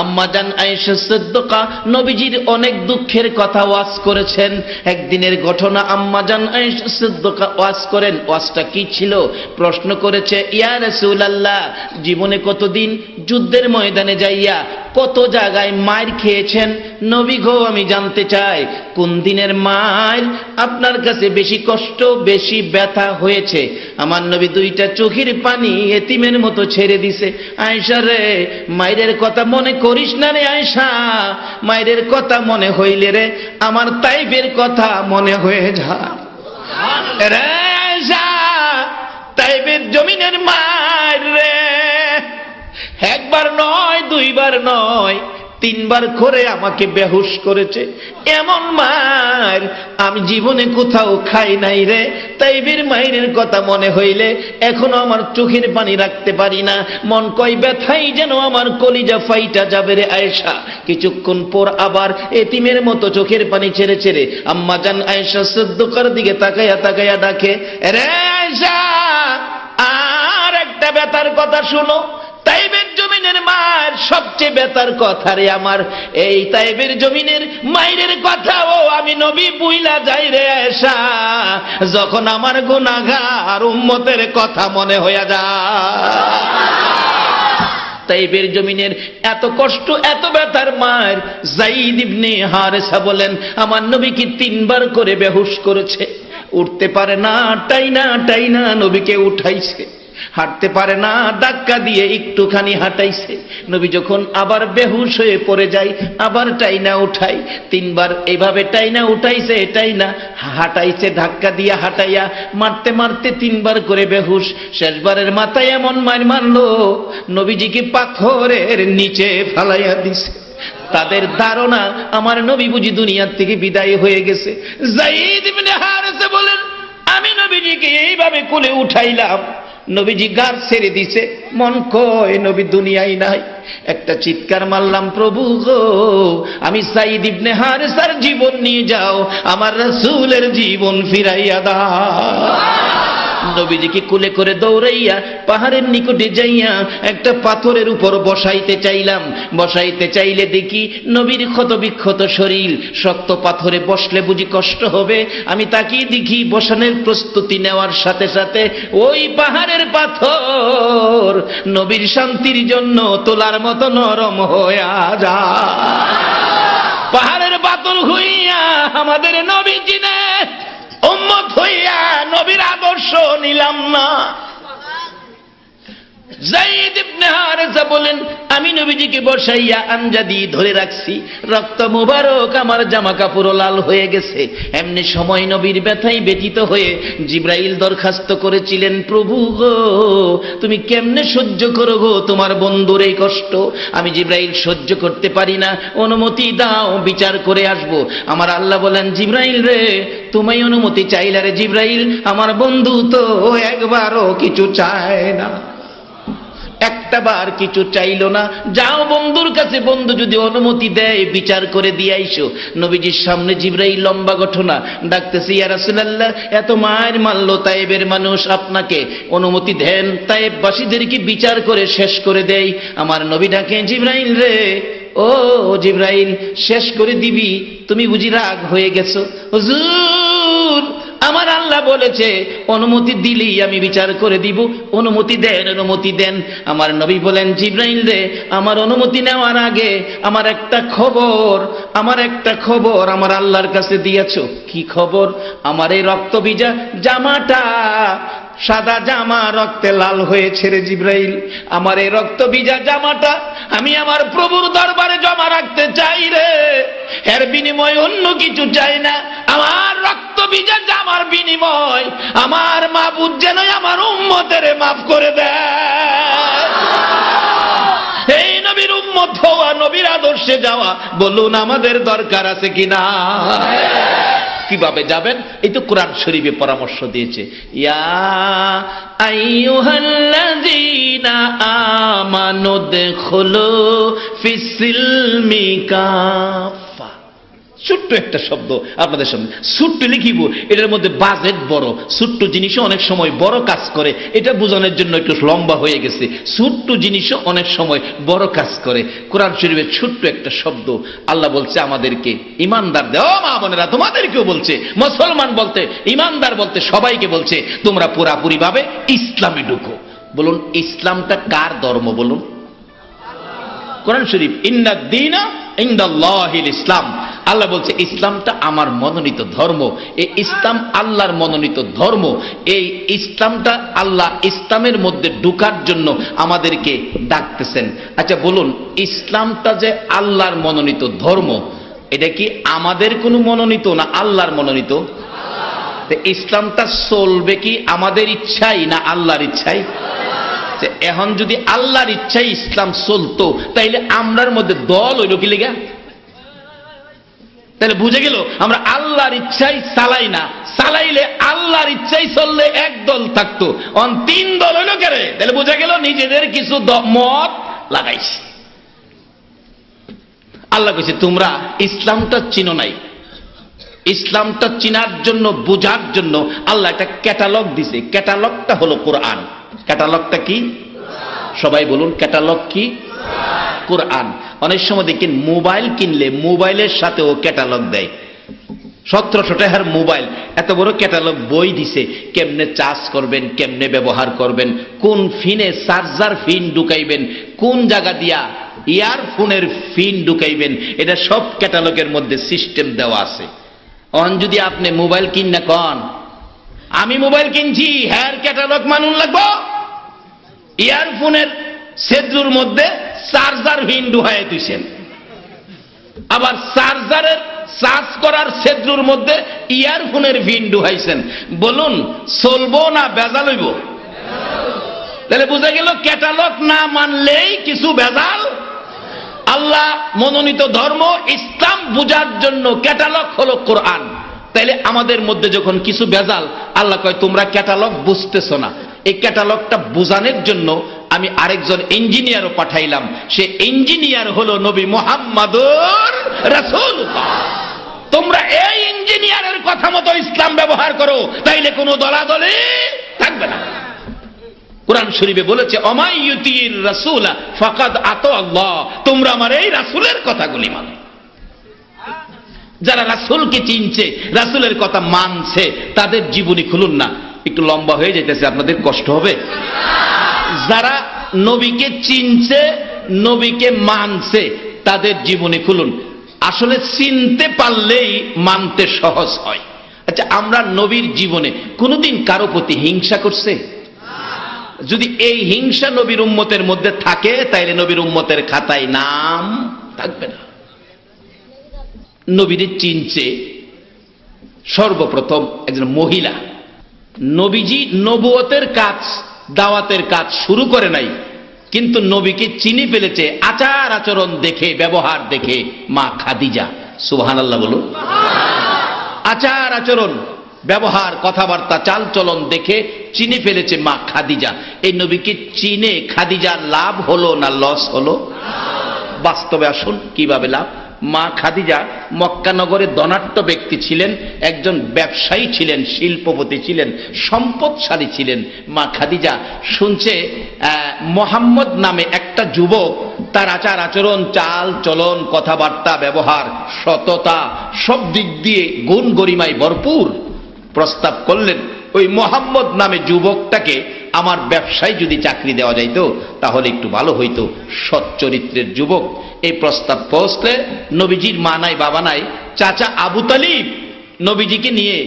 আম্মাজান আয়েশা সিদ্দিকা নবীজির অনেক দুঃখের কথা ওয়াজ করেছেন। একদিনের ঘটনা, আম্মাজান আয়েশা সিদ্দিকা ওয়াজ করেন। ওয়াজটা কি ছিল? প্রশ্ন করেছে, ইয়া রাসূলুল্লাহ, জীবনে কতদিন যুদ্ধের ময়দানে যাইয়া কত জায়গায় মার খেয়েছেন? নবী গো, আমি জানতে চাই কোন দিনের মার আপনার কাছে বেশি কষ্ট, বেশি ব্যথা হয়েছে? আমার নবী দুইটা চোখের পানি এতিমের মতো ছেড়ে দিছে। আয়েশা রে, মায়ের কথা মনে করিস না রে আয়েশা, মায়ের কথা মনে হইলে রে আমার তাইবের কথা মনে হয়ে যায় রে আয়েশা। তাইবের জমিনের মায়ের রে, একবার নয়, দুইবার নয়, তিনবার করে আমাকে বেহুশ করেছে। এমন মার আমি জীবনে কোথাও খাই নাই রে। তাইবের মায়ের কথা মনে হইলে এখনো আমার চোখের পানি রাখতে পারি না, মন কয় ব্যথাই যেন আমার কলিজা ফাইটা যাবে রে আয়েশা। কিছুক্ষণ পর আবার এতিমের মতো চোখের পানি ছেড়ে ছেড়ে আম্মাজান আয়েশা সিদ্দিকার দিকে তাকাইয়া তাকাইয়া ডাকে, রে আয়েশা, আর একটা ব্যথার কথা শুনো। তাইবের জমিনের মায়ের সবচেয়ে বেতার কথা রে আমার, এই তাইবের জমিনের মায়ের কথাও আমি নবী বুইলা যাই রে আয়েশা, যখন আমার গুনাহগার উম্মতের কথা মনে হইয়া যায়। তাইবের জমিনের এত কষ্ট, এত ব্যথার মায়ের যায়েদ ইবনে হারেসা বলেন, আমার নবীকে তিনবার করে বেহুশ করেছে। উঠতে পারে না, টাইনা টাইনা নবীকে উঠাইছে। হাঁটতে পারে না, ধাক্কা দিয়ে একটুখানি হাঁটাইছে। নবী যখন আবার বেহুশ হয়ে পড়ে যায়, আবার টাইনা উঠাই। তিনবার এইভাবে টাইনা উঠাইছে, টাইনা হাঁটাইছে, ধাক্কা দিয়ে হাঁটাইয়া মারতে মারতে তিনবার করে বেহুশ। শেষবারের মাথায় এমন মার মারলো, নবীজিকে পাথরের নিচে ফালাইয়া দিছে। তাদের ধারণা আমার নবী বুঝি দুনিয়ার থেকে বিদায় হয়ে গেছে। যায়েদ ইবনে হারেসা বলেন, আমি নবীজিকে এইভাবে কোলে উঠাইলাম, নবীজি গার ছেড়ে দিছে, মন কয় নবী দুনিয়ায় নাই। একটা চিৎকার মারলাম, প্রভু গো, আমি যায়েদ ইবনে হারেসার জীবন নিয়ে যাও, আমার রাসূলের জীবন ফিরাইয়া দাও। নবীজিকে কোলে করে দৌড়াইয়া পাহাড়ের নিকটে যাইয়া একটা পাথরের উপর বসাইতে চাইলাম। বসাইতে চাইলে দেখি নবীর ক্ষত বিক্ষত শরীর, শক্ত পাথরে বসলে বুঝি কষ্ট হবে। আমি তাকিয়ে দেখি বসানোর প্রস্তুতি নেওয়ার সাথে সাথে ওই পাহাড়ের পাথর নবীর শান্তির জন্য তোলার মতো নরম হইয়া যায়। পাহাড়ের পাথর হইয়া আমাদের নবীজি নে উম্মত হইয়া নবীর আদর্শ নিলাম না। যায়েদ ইবনে হারেসা বলেন, আমি নবীজিকে বসাইয়া আঞ্জাদি ধরে রাখছি, রক্ত মুবারক আমার জামা কাপড় লাল হয়ে গেছে। এমনি সময় নবীর ব্যথায় ব্যথিত হয়ে জিবরাইল দরখাস্ত করেছিলেন, প্রভু গো, তুমি কেমনে সহ্য করো গো তোমার বন্ধুর এই কষ্ট? আমি জিবরাইল সহ্য করতে পারি না, অনুমতি দাও, বিচার করে আসবো। আমার আল্লাহ বলেন, জিবরাইল রে, তুমি অনুমতি চাইলা রে জিবরাইল, আমার বন্ধু তো একবারও কিছু চায় না, একটা বার কিছু চাইলো না। যাও বন্ধুর কাছে, বন্ধু যদি অনুমতি দেয় বিচার করে দিয়ে আইসো। নবীজির সামনে জিবরাইল লম্বা ঘটনা ডাকতেছে, ইয়া রাসূলুল্লাহ, এত মায়ের মারলো তায়েবের মানুষ, আপনাকে অনুমতি দেন তায়েববাসীদেরকে বিচার করে শেষ করে দেই। আমার নবী ডাকে, জিবরাইল রে, ও জিবরাইল, শেষ করে দিবি? তুমি বুঝি রাগ হয়ে গেছো? হুজুর, আমার আল্লাহ বলেছে অনুমতি দিলেই আমি বিচার করে দিব, অনুমতি দেন, অনুমতি দেন। আমার নবী বলেন, জিবরাইল রে, আমার অনুমতি নেওয়ার আগে আমার একটা খবর আমার আল্লাহর কাছে দিয়েছো। কি খবর? আমার এই রক্ত ভিজা জামাটা, সাদা জামা রক্তে লাল হয়েছে রে জিবরাইল, আমার এই রক্ত ভিজা জামাটা আমি আমার প্রভুর দরবারে জমা রাখতে চাই রে। এর বিনিময় অন্য কিছু চাই না, আমার রক্ত ভিজা জামার বিনিময় আমার মাবুদ যেন আমার উম্মতের মাফ করে দেয়। এই নবীর উম্মত হওয়া, নবীর আদর্শে যাওয়া, বলুন আমাদের দরকার আছে কিনা? কিভাবে যাবেন? এই তো কোরআন শরীফে পরামর্শ দিয়েছে, ইয়া আইয়ুহাল্লাযীনা আমানু দুখুলু ফিস সিলমি কাফা। ছোট্ট একটা শব্দ আপনাদের সামনে ছোট্ট লিখিব, এটার মধ্যে বাজেট বড়। ছোট্ট জিনিসও অনেক সময় বড় কাজ করে, এটা বোঝানোর জন্য একটু লম্বা হয়ে গেছে। ছোট্ট জিনিসও অনেক সময় বড় কাজ করে। কোরআন শরীফের ছোট্ট একটা শব্দ আল্লাহ বলছে আমাদেরকে ইমানদার দেও, মা বোনেরা তোমাদেরকেও বলছে, মুসলমান বলতে ইমানদার বলতে সবাইকে বলছে তোমরা পুরাপুরি ভাবে ইসলামে ঢুকো। বলুন ইসলামটা কার ধর্ম? বলুন কোরআন শরীফ ইন্নাদ-দীনা ইনদাল্লাহিল ইসলাম, আল্লাহ বলছে ইসলামটা আমার মনোনীত ধর্ম। এই ইসলাম আল্লাহর মনোনীত ধর্ম। এই ইসলামটা আল্লাহ ইসলামের মধ্যে ঢোকার জন্য আমাদেরকে ডাকতেছেন। আচ্ছা বলুন ইসলামটা যে আল্লাহর মনোনীত ধর্ম, এটা কি আমাদের কোনো মনোনীত না আল্লাহর মনোনীত? ইসলামটা চলবে কি আমাদের ইচ্ছাই না আল্লাহর ইচ্ছাই? এখন যদি আল্লাহর ইচ্ছাই ইসলাম চলতো তাইলে আমরার মধ্যে দল হইল কি লেগা? তাহলে বুঝে গেল আমরা আল্লাহর ইচ্ছাই চালাই না, চালাইলে আল্লাহর ইচ্ছাই চললে এক দল থাকতো, তিন দল হইল কেরে? তাহলে বুঝে গেল নিজেদের কিছু মত লাগাইছে। আল্লাহ কইছে তোমরা ইসলামটা চিনো নাই। ইসলামটা চিনার জন্য বোঝার জন্য আল্লাহ একটা ক্যাটালগ দিছে। ক্যাটালগটা হলো কোরআন। ক্যাটালগটা কি? সবাই বলুন ক্যাটালগ কি? কোরআন। অনেক সময় দেখেন মোবাইল কিনলে মোবাইলের সাথেও ক্যাটালগ দেয়। 1700 টাকার মোবাইল, এত বড় ক্যাটালগ বই দিছে, কেমনে চার্জ করবেন, কেমনে ব্যবহার করবেন, কোন ফিনে চার্জার ফিন ঢুকাইবেন, কোন জায়গা দিয়া ইয়ারফোনের ফিন ঢুকাইবেন, এটা সব ক্যাটালগের মধ্যে সিস্টেম দেওয়া আছে। যদি আপনি মোবাইল কিন না কন আমি মোবাইল কিনছি, হ্যার ক্যাটালগ মানুন লাগবো। ইয়ারফোনের ছেদ্রুর মধ্যে চার্জার ভিন ঢুকাইয়া দিয়েছেন, আবার চার্জারের চার্জ করার ছেদ্রুর মধ্যে ইয়ারফোনের ভিন ঢুকাইছেন। বলুন চলবো না ভেজাল হইব? তাহলে বোঝা গেল ক্যাটালগ না মানলেই কিছু ভেজাল। আল্লাহ মনোনীত ধর্ম ইসলাম বুঝার জন্য ক্যাটালগ হলো কোরআন। তাইলে আমাদের মধ্যে যখন কিছু ভেজাল, আল্লাহ কয় তোমরা ক্যাটালগ বুঝতেছো না। এই ক্যাটালগটা বোঝানোর জন্য আমি আরেকজন ইঞ্জিনিয়ারও পাঠাইলাম। সে ইঞ্জিনিয়ার হলো নবী মুহাম্মদুর রাসূলুল্লাহ। তোমরা এই ইঞ্জিনিয়ারের কথা মতো ইসলাম ব্যবহার করো, তাইলে কোনো দলাদলি থাকবে না। কোরআন শরীফে বলেছে অমাইয়ুতির রাসূলা ফাকাদ আতা আল্লাহ, তোমরা আমার এই রাসূলের কথাগুলি মানো। যারা রাসূলকে চিনছে, রাসূলের কথা মানছে, তাদের জীবনী খুলুন না। একটু লম্বা হয়ে যাইতেছে, আপনাদের কষ্ট হবে। যারা নবীকে চিনছে, নবীকে মানছে, তাদের জীবনী খুলুন। আসলে চিনতে পারলেই মানতে সহজ হয়। আচ্ছা আমরা নবীর জীবনে কোনোদিন কারো প্রতি হিংসা করছে? যদি এই হিংসা নবীর উম্মতের মধ্যে থাকে তাইলে নবীর উম্মতের খাতায় নাম থাকবে না। নবীরে চিনছে সর্বপ্রথম একজন মহিলা। নবীজি নবুয়তের কাজ, দাওয়াতের কাজ শুরু করে নাই, কিন্তু নবীকে চিনি ফেলেছে আচার আচরণ দেখে, ব্যবহার দেখে মা খাদিজা। সুবহানাল্লাহ বলুন। আচার আচরণ, ব্যবহার, কথাবার্তা, চালচলন দেখে চিনে ফেলেছে মা খাদিজা। এই নবীকে চিনে খাদিজার লাভ হলো না লস হলো? বাস্তবে আসুন কিভাবে লাভ। মা খাদিজা মক্কা নগরে ধনাঢ্য ব্যক্তি ছিলেন, একজন ব্যবসায়ী ছিলেন, শিল্পপতি ছিলেন, সম্পদশালী ছিলেন। মা খাদিজা শুনছে মোহাম্মদ নামে একটা যুবক, তার আচার আচরণ, চাল চলন, কথাবার্তা, ব্যবহার, সততা সব দিক দিয়ে গুণ গরিমায় ভরপুর। প্রস্তাব করলেন ওই মোহাম্মদ নামে যুবকটাকে আমার ব্যবসায় যদি চাকরি দেওয়া যাইত তাহলে একটু ভালো হইতো, সৎ চরিত্রের যুবক। এই প্রস্তাব পৌঁছলে নবীজির মা নাই বাবা নাই, চাচা আবু তালিব নবীজিকে নিয়ে,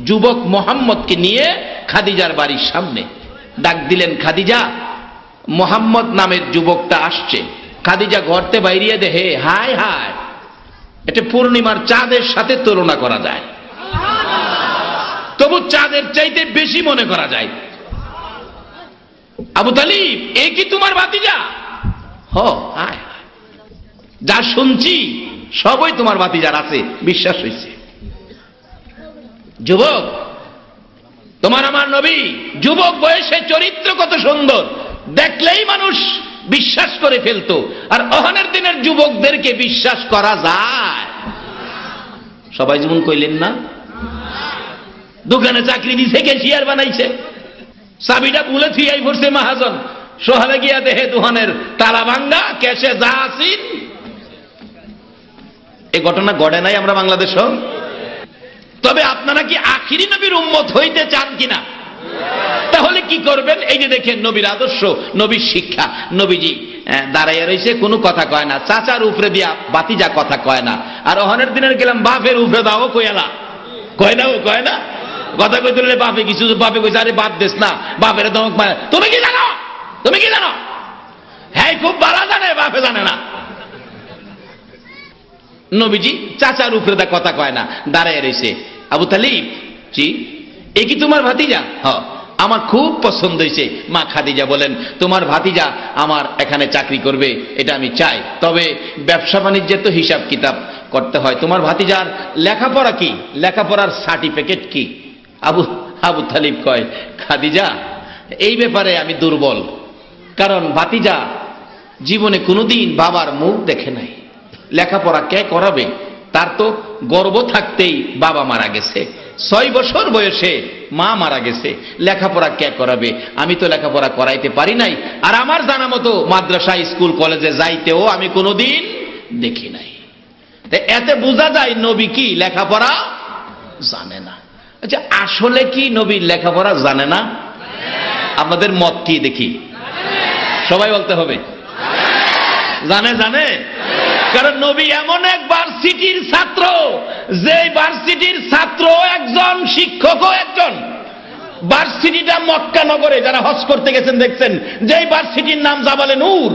যুবক মোহাম্মদকে নিয়ে খাদিজার বাড়ির সামনে ডাক দিলেন, খাদিজা মোহাম্মদ নামের যুবকটা আসছে। খাদিজা ঘরতে বাইরিয়ে দেহে, হায় হায়, এটা পূর্ণিমার চাঁদের সাথে তুলনা করা যায়, তবু চাঁদের চাইতে বেশি মনে করা যায়। আবু তালিব এ কি তোমার ভাতিজা? হ, হায় যা শুনছি সবই তোমার ভাতিজার আছে, বিশ্বাস হয়েছে। যুবক তোমার আমার নবী, যুবক বয়সে চরিত্র কত সুন্দর, দেখলেই মানুষ বিশ্বাস করে ফেলতো। আর অহনের দিনের যুবকদেরকে বিশ্বাস করা যায়? সবাই যেমন কইলেন না। দোকানে চাকরি দিছে, ক্যাশিয়ার বানাইছে, চাবিটা ভুলে থুইয়াই পড়ছে মহাজন, সহালে গিয়া দেহে দোকানের তালা ভাঙ্গা, ক্যাশে যা আসিন। এই ঘটনা ঘটে নাই আমরা বাংলাদেশ। তবে আপনারা কি আখিরি নবীর উম্মত হইতে চান কিনা? তাহলে কি করবেন? এই যে দেখেন নবীর আদর্শ, নবীর শিক্ষা। নবীজি দাঁড়াইয়া রয়েছে, কোনো কথা কয় না, চাচার উপরে দিয়া বাতিজা কথা কয় না। আর অহনের দিনের গেলাম বাপের উপরে দাও কয়ালা, কয় না, ও কয় না, কথা কইতে বাপে কিছু, বাপে কইছে আরে বাপ দেশ না, বাপের ধমক মারে, তুমি কি জানো, তুমি কি জানো? হ্যাঁ খুব ভালো জানে, বাপে জানে না। নবীজি চাচার উপরে দা কথা কয় না, দাঁড়াইয়া রয়েছে। আবু তালিব, জি এ কি তোমার ভাতিজা? হ্যাঁ, আমার খুব পছন্দ হয়েছে। মা খাদিজা বলেন, তোমার ভাতিজা আমার এখানে চাকরি করবে, এটা আমি চাই। তবে ব্যবসা বাণিজ্যের তো হিসাব কিতাব করতে হয়। তোমার ভাতিজার লেখাপড়া কি, লেখাপড়ার সার্টিফিকেট কি? আবু তালিব কয়, খাদিজা এই ব্যাপারে আমি দুর্বল, কারণ ভাতিজা জীবনে কোনোদিন বাবার মুখ দেখে নাই। লেখাপড়া কে করাবে? তার তো গর্ভ থাকতেই বাবা মারা গেছে, 6 বছর বয়সে মা মারা গেছে, লেখাপড়া কে করাবে? আমি তো লেখাপড়া করাইতে পারি নাই, আর আমার জানা মতো মাদ্রাসা, স্কুল, কলেজে যাইতেও আমি কোনোদিন দেখি নাই। এতে বোঝা যায় নবী কি লেখাপড়া জানে না। আচ্ছা, আসলে কি নবী লেখাপড়া জানে না? আপনাদের মত কি দেখি, সবাই বলতে হবে জানে। জানে, কারণ নবী এমন এক ভার্সিটির ছাত্র, যে ভার্সিটির ছাত্র একজন, শিক্ষকও একজন। ভার্সিটিটা মক্কা নগরে, যারা হজ করতে গেছেন দেখছেন, যে ভার্সিটির নাম জাবালে নূর।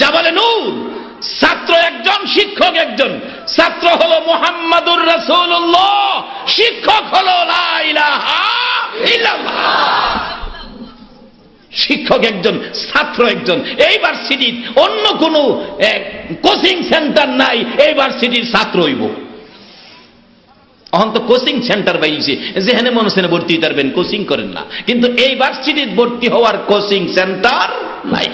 জাবালে নূর, ছাত্র একজন, শিক্ষক একজন। ছাত্র হলো মুহাম্মাদুর রাসূলুল্লাহ, শিক্ষক হলো লা ইলাহা ইল্লাল্লাহ। শিক্ষক একজন, ছাত্র একজন। এই ভার্সিটির অন্য কোন কোচিং সেন্টার নাই, এই ভার্সিটির ছাত্র হইব। অহন তো কোচিং সেন্টার বাইছে, যেখানে মনে হচ্ছে ভর্তি পারবেন, কোচিং করেন না, কিন্তু এই ভার্সিটির ভর্তি হওয়ার কোচিং সেন্টার নাই।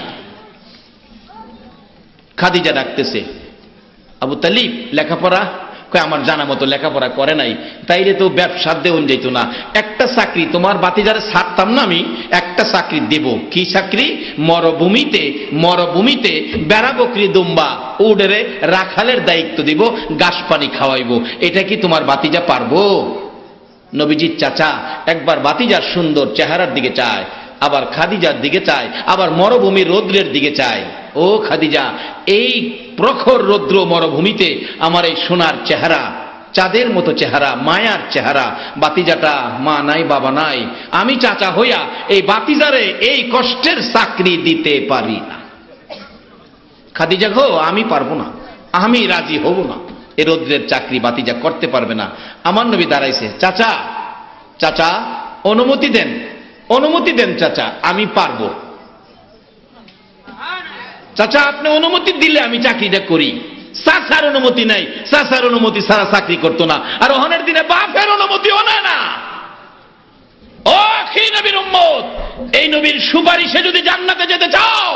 খাদিজা ডাকতেছে, আবু তালিব লেখাপড়া? কয় আমার জানা মতো লেখাপড়া করে নাই। তাইলে তো ব্যবসা দেউন যেত না। একটা চাকরি তোমার বাতিজারে ছাড়তাম না আমি, একটা চাকরি দেব। কি চাকরি? মরভূমিতে বেড়া বকরি দুম্বা উডেরে রাখালের দায়িত্ব দিব, ঘাস পানি খাওয়াইব। এটা কি তোমার বাতিজা পারবো? নবীজির চাচা একবার বাতিজার সুন্দর চেহারার দিকে চায়, আবার খাদিজার দিকে চায়, আবার মরুভূমির রৌদ্রের দিকে চায়। ও খাদিজা, এই প্রখর রৌদ্র মরুভূমিতে আমার এই সোনার চেহারা, চাঁদের মতো চেহারা, মায়ার চেহারা, বাতিজাটা মা নাই বাবা নাই, আমি চাচা হইয়া এই বাতিজারে এই কষ্টের চাকরি দিতে পারি না। খাদিজা গো, আমি পারবো না, আমি রাজি হব না, এই রৌদ্রের চাকরি বাতিজা করতে পারবে না। আমার নবী দাঁড়াইছে, চাচা চাচা অনুমতি দেন, অনুমতি দেন চাচা, আমি পারবো। চাচা আপনি অনুমতি দিলে আমি চাকরিটা করি। চাচার অনুমতি নাই, চাচার অনুমতি ছাড়া চাকরি করতো না। আর ওখানের দিনে বাপের অনুমতিও নেয় না। ও আখির নবীর উম্মত, এই নবীর সুপারিশে যদি জান্নাতে যেতে চাও,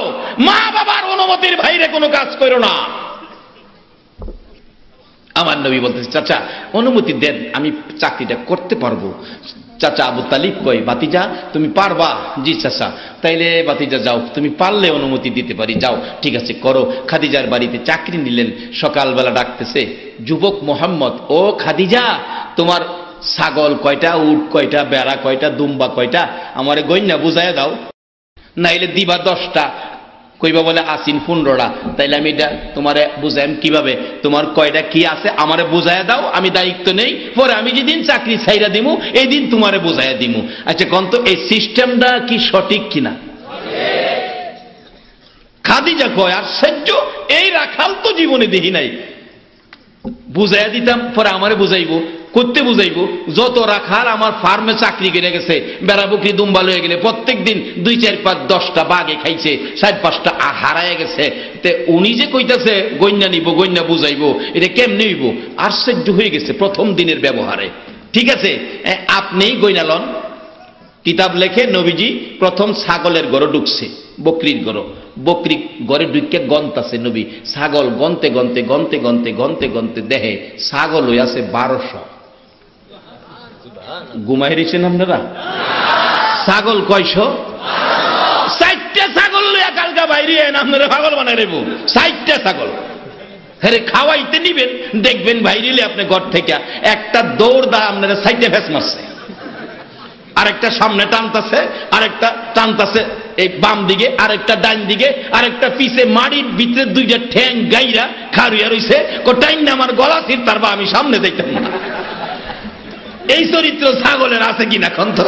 মা বাবার অনুমতির বাইরে কোনো কাজ করো না। আমার নবী বলতেছে, চাচা অনুমতি দেন, আমি চাকরিটা করতে পারবো। চাচা আবু তালিব কই, বাতিজা তুমি পারবা? জি চাচা। তাইলে বাতিজা যাও, তুমি পারলে অনুমতি দিতে পারি, যাও। ঠিক আছে করো। খাদিজার বাড়িতে চাকরি নিলেন। সকালবেলা ডাকতেছে, যুবক মোহাম্মদ, ও খাদিজা তোমার ছাগল কয়টা, উট কয়টা, বেড়া কয়টা, দুম্বা কয়টা, আমারে গইনা বুঝাইয়া দাও, নাইলে দিবা 10টা। কইবা বলে আসিন 15টা। তাইলে আমি এটা তোমারে বুঝাইম কিভাবে? তোমার কয়টা কি আছে আমারে বুঝাইয়া দাও, আমি দায়িত্ব নেই, পরে আমি যেদিন চাকরি ছাইরা দিমু এই দিন তোমারে বুঝাইয়া দিমু। আচ্ছা কোন তো এই সিস্টেমটা কি সঠিক কিনা? খাদিজা কয়, আর সহ্য, এই রাখাল তো জীবনে দেখি নাই। বুঝাইয়া দিতাম, পরে আমারে বুঝাইবো, করতে বুঝাইবো। যত রাখাল আমার ফার্মে চাকরি করে গেছে, বেড়া বকরি দুম্বা লয়ে গেলে প্রত্যেক দিন 2, 4, 5, 10টা বাঘে খাইছে, 4-5টা হারায় গেছে। তে উনি যে কইতাছে গইনা নিব, গইনা বুঝাইবো, এটা কেমনে হইব? আশ্চর্য হয়ে গেছে প্রথম দিনের ব্যবহারে। ঠিক আছে আপনিই গইনা লন। কিতাব লেখে নবীজি প্রথম ছাগলের ঘরে ঢুকছে, বকরির ঘর, বকরি ঘরে ঢুকে গন্তাছে নবী, ছাগল গন্তে গন্তে গন্তে গন্তে গন্তে গন্তে দেহে ছাগল হয়ে আছে 1200। ঘুমাই রয়েছেন আপনারা? ছাগল কয়শো? 4টা ছাগল লইয়া কালকা বাইরে আপনারা পাগল বানাই রেবো। 4টা ছাগল হ্যাঁ খাওয়াইতে নিবেন, দেখবেন বাইরে আপনি ঘর থেকে একটা দৌড় দা আপনারা 4টে ভেস মারছে, আরেকটা সামনে টানতাছে, আরেকটা টানতাছে এই বাম দিকে, আরেকটা ডান দিকে, আরেকটা পিছে মাড়ির ভিতরে 2টা ঠ্যাং গাইরা খাড়ুইয়া রইছে, কোটাইন না আমার গলা ছিট তারপর আমি সামনে দেখতাম না। এই চরিত্র ছাগলের আছে কিনা কন্ত?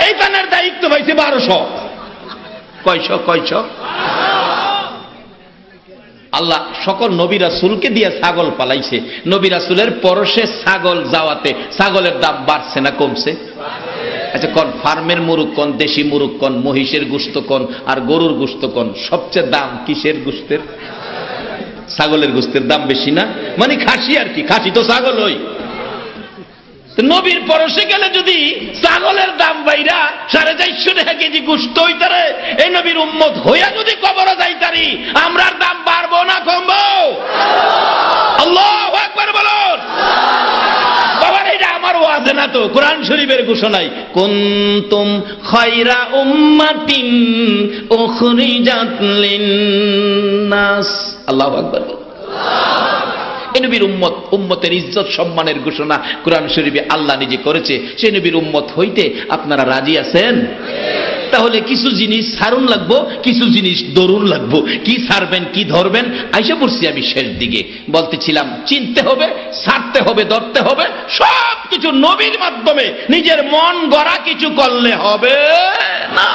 এই পানার দায়িত্ব পাইছে 1200। কয়শো? আল্লাহ সকল নবী রাসূলকে দিয়ে ছাগল পালাইছে। নবী রাসূলের পরশে ছাগল যাওয়াতে ছাগলের দাম বাড়ছে না কমছে? আচ্ছা কোন ফার্মের মুরগ কোন, দেশি মুরগ কোন, মহিষের গোশত কোন, আর গরুর গোশত কোন? সবচেয়ে দাম কিসের গোশতের? ছাগলের গোশতের দাম বেশি না? মানে খাসি আর কি, খাসি তো ছাগল হই। নবীর পরশে গেলে যদি ছাগলের দাম বাইরা 450 টাকা কেজি গোশত হইতারে, এই নবীর উম্মত হইয়া যদি কবরে যাইতারি, আমরার দাম বাড়বো না কমবো? আল্লাহু আকবার বলুন। বাবার এটা আমার ওয়াজে না তো, কোরআন শরীফের ঘোষণায়, কুনতুম খায়রা উম্মাতিন উখরিজাত লিন-নাস। আল্লাহু আকবার। এই নবীর উম্মত, উম্মতের ইজ্জত সম্মানের ঘোষণা কোরআন শরীফে আল্লাহ নিজে করেছে। সেই নবীর উম্মত হইতে আপনারা রাজি আছেন? তাহলে কিছু জিনিস ছাড়ুন লাগবো, কিছু জিনিস দরুন লাগবো। কি ছাড়বেন কি ধরবেন আইসা পড়ছি আমি শেষ দিকে। বলতেছিলাম চিনতে হবে, ছাড়তে হবে, ধরতে হবে, সব কিছু নবীর মাধ্যমে। নিজের মন গড়া কিছু করলে হবে না।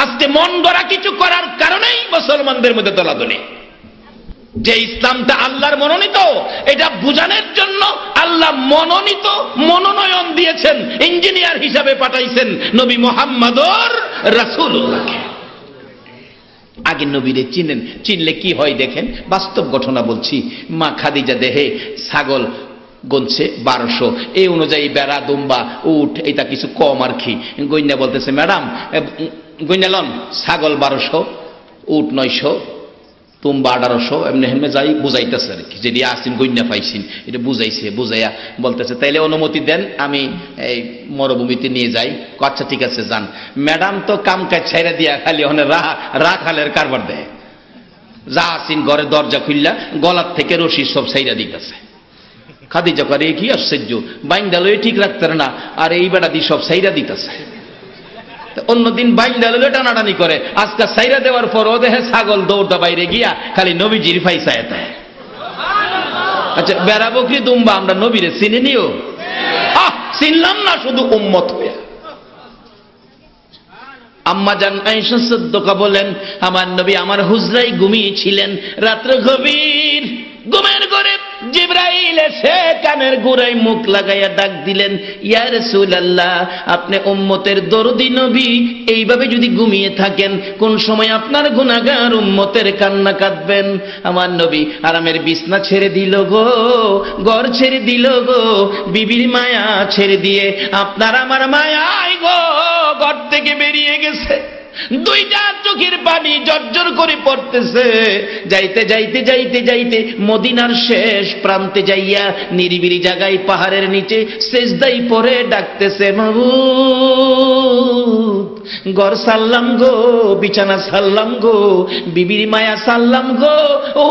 আজকে মন গড়া কিছু করার কারণেই মুসলমানদের মধ্যে দলাদলি। যে ইসলামটা আল্লাহর মনোনীত, এটা বুঝানোর জন্য আল্লাহ মনোনীত মনোনয়ন দিয়েছেন, ইঞ্জিনিয়ার হিসাবে পাঠাইছেন নবী মুহাম্মদুর রাসূলুল্লাহকে। আগে নবীরে চিনেন, চিনলে কি হয় দেখেন। বাস্তব ঘটনা বলছি। মা খাদিজা দেহে ছাগল গনছে 1200, এই অনুযায়ী বেড়া, দুম্বা, উট এটা কিছু কম আর কি। গইনা বলতেছে, ম্যাডাম গইনা লন, ছাগল 1200, উট 900, তুম্বা 1800, এমনি হেমে যাই বুঝাইতেছে আর কি। যেটি আসিন গইনা পাইছিন এটা বুঝাইছে, বুঝাইয়া বলতেছে তাইলে অনুমতি দেন আমি এই মরুভূমিতে নিয়ে যাই। আচ্ছা ঠিক আছে যান। ম্যাডাম তো কাম কাজ ছাইরা দিয়া খালি ওখানে রাখালের কারবার দেয়। যা আসিন ঘরে দরজা খুললা গলার থেকে রশি সব ছাইরা দিতেছে। খাদিজা করে কি আশ্চর্য, বাইন্দালো ঠিক রাখতে না, আর এই বেটা দিয়ে সব ছাইরা দিতেছে। অন্যদিন বাইন্দালো টানাটানি করে, আজকে ছাইরা দেওয়ার পর ও দেখে ছাগল দৌড়টা বাইরে গিয়া খালি নবীজির ফাইসায় দেয়। আচ্ছা বেড়া বকরি দুম্বা আমরা নবীরে চিনি নিও? চিনলাম না শুধু উম্মত হয়ে। আম্মা জান আয়েশা সিদ্দিকা বলেন, আমার নবী আমার হুজরায় ঘুমিয়েছিলেন, রাত্র গভীর, ঘুমের ঘরে জিবরাইল এসে কানের গোড়ায় মুখ লাগাইয়া ডাক দিলেন, ইয়া রাসূলুল্লাহ, আপনি উম্মতের দরদি নবী, এইভাবে যদি ঘুমিয়ে থাকেন কোন সময় আপনার গুনাহগার উম্মতের কান্না কাঁদবেন? আমার নবী আরামের বিছনা ছেড়ে দিল গো, ঘর ছেড়ে দিল গো, বিবির মায়া ছেড়ে দিয়ে আপনার আমার মায়াই গো ঘর থেকে বেরিয়ে গেছে। দুইটা চোখের পানি জর্জর করে পড়তেছে। যাইতে যাইতে যাইতে যাইতে মদিনার শেষ প্রান্তে যাইয়া নিরিবিলি জায়গায় পাহাড়ের নিচে সেজদাই পড়ে ডাকতেছে, মাবুদ ঘর সাল্লাম গো, বিছানা সাল্লাম গো, বিবির মায়া সাল্লাম গো,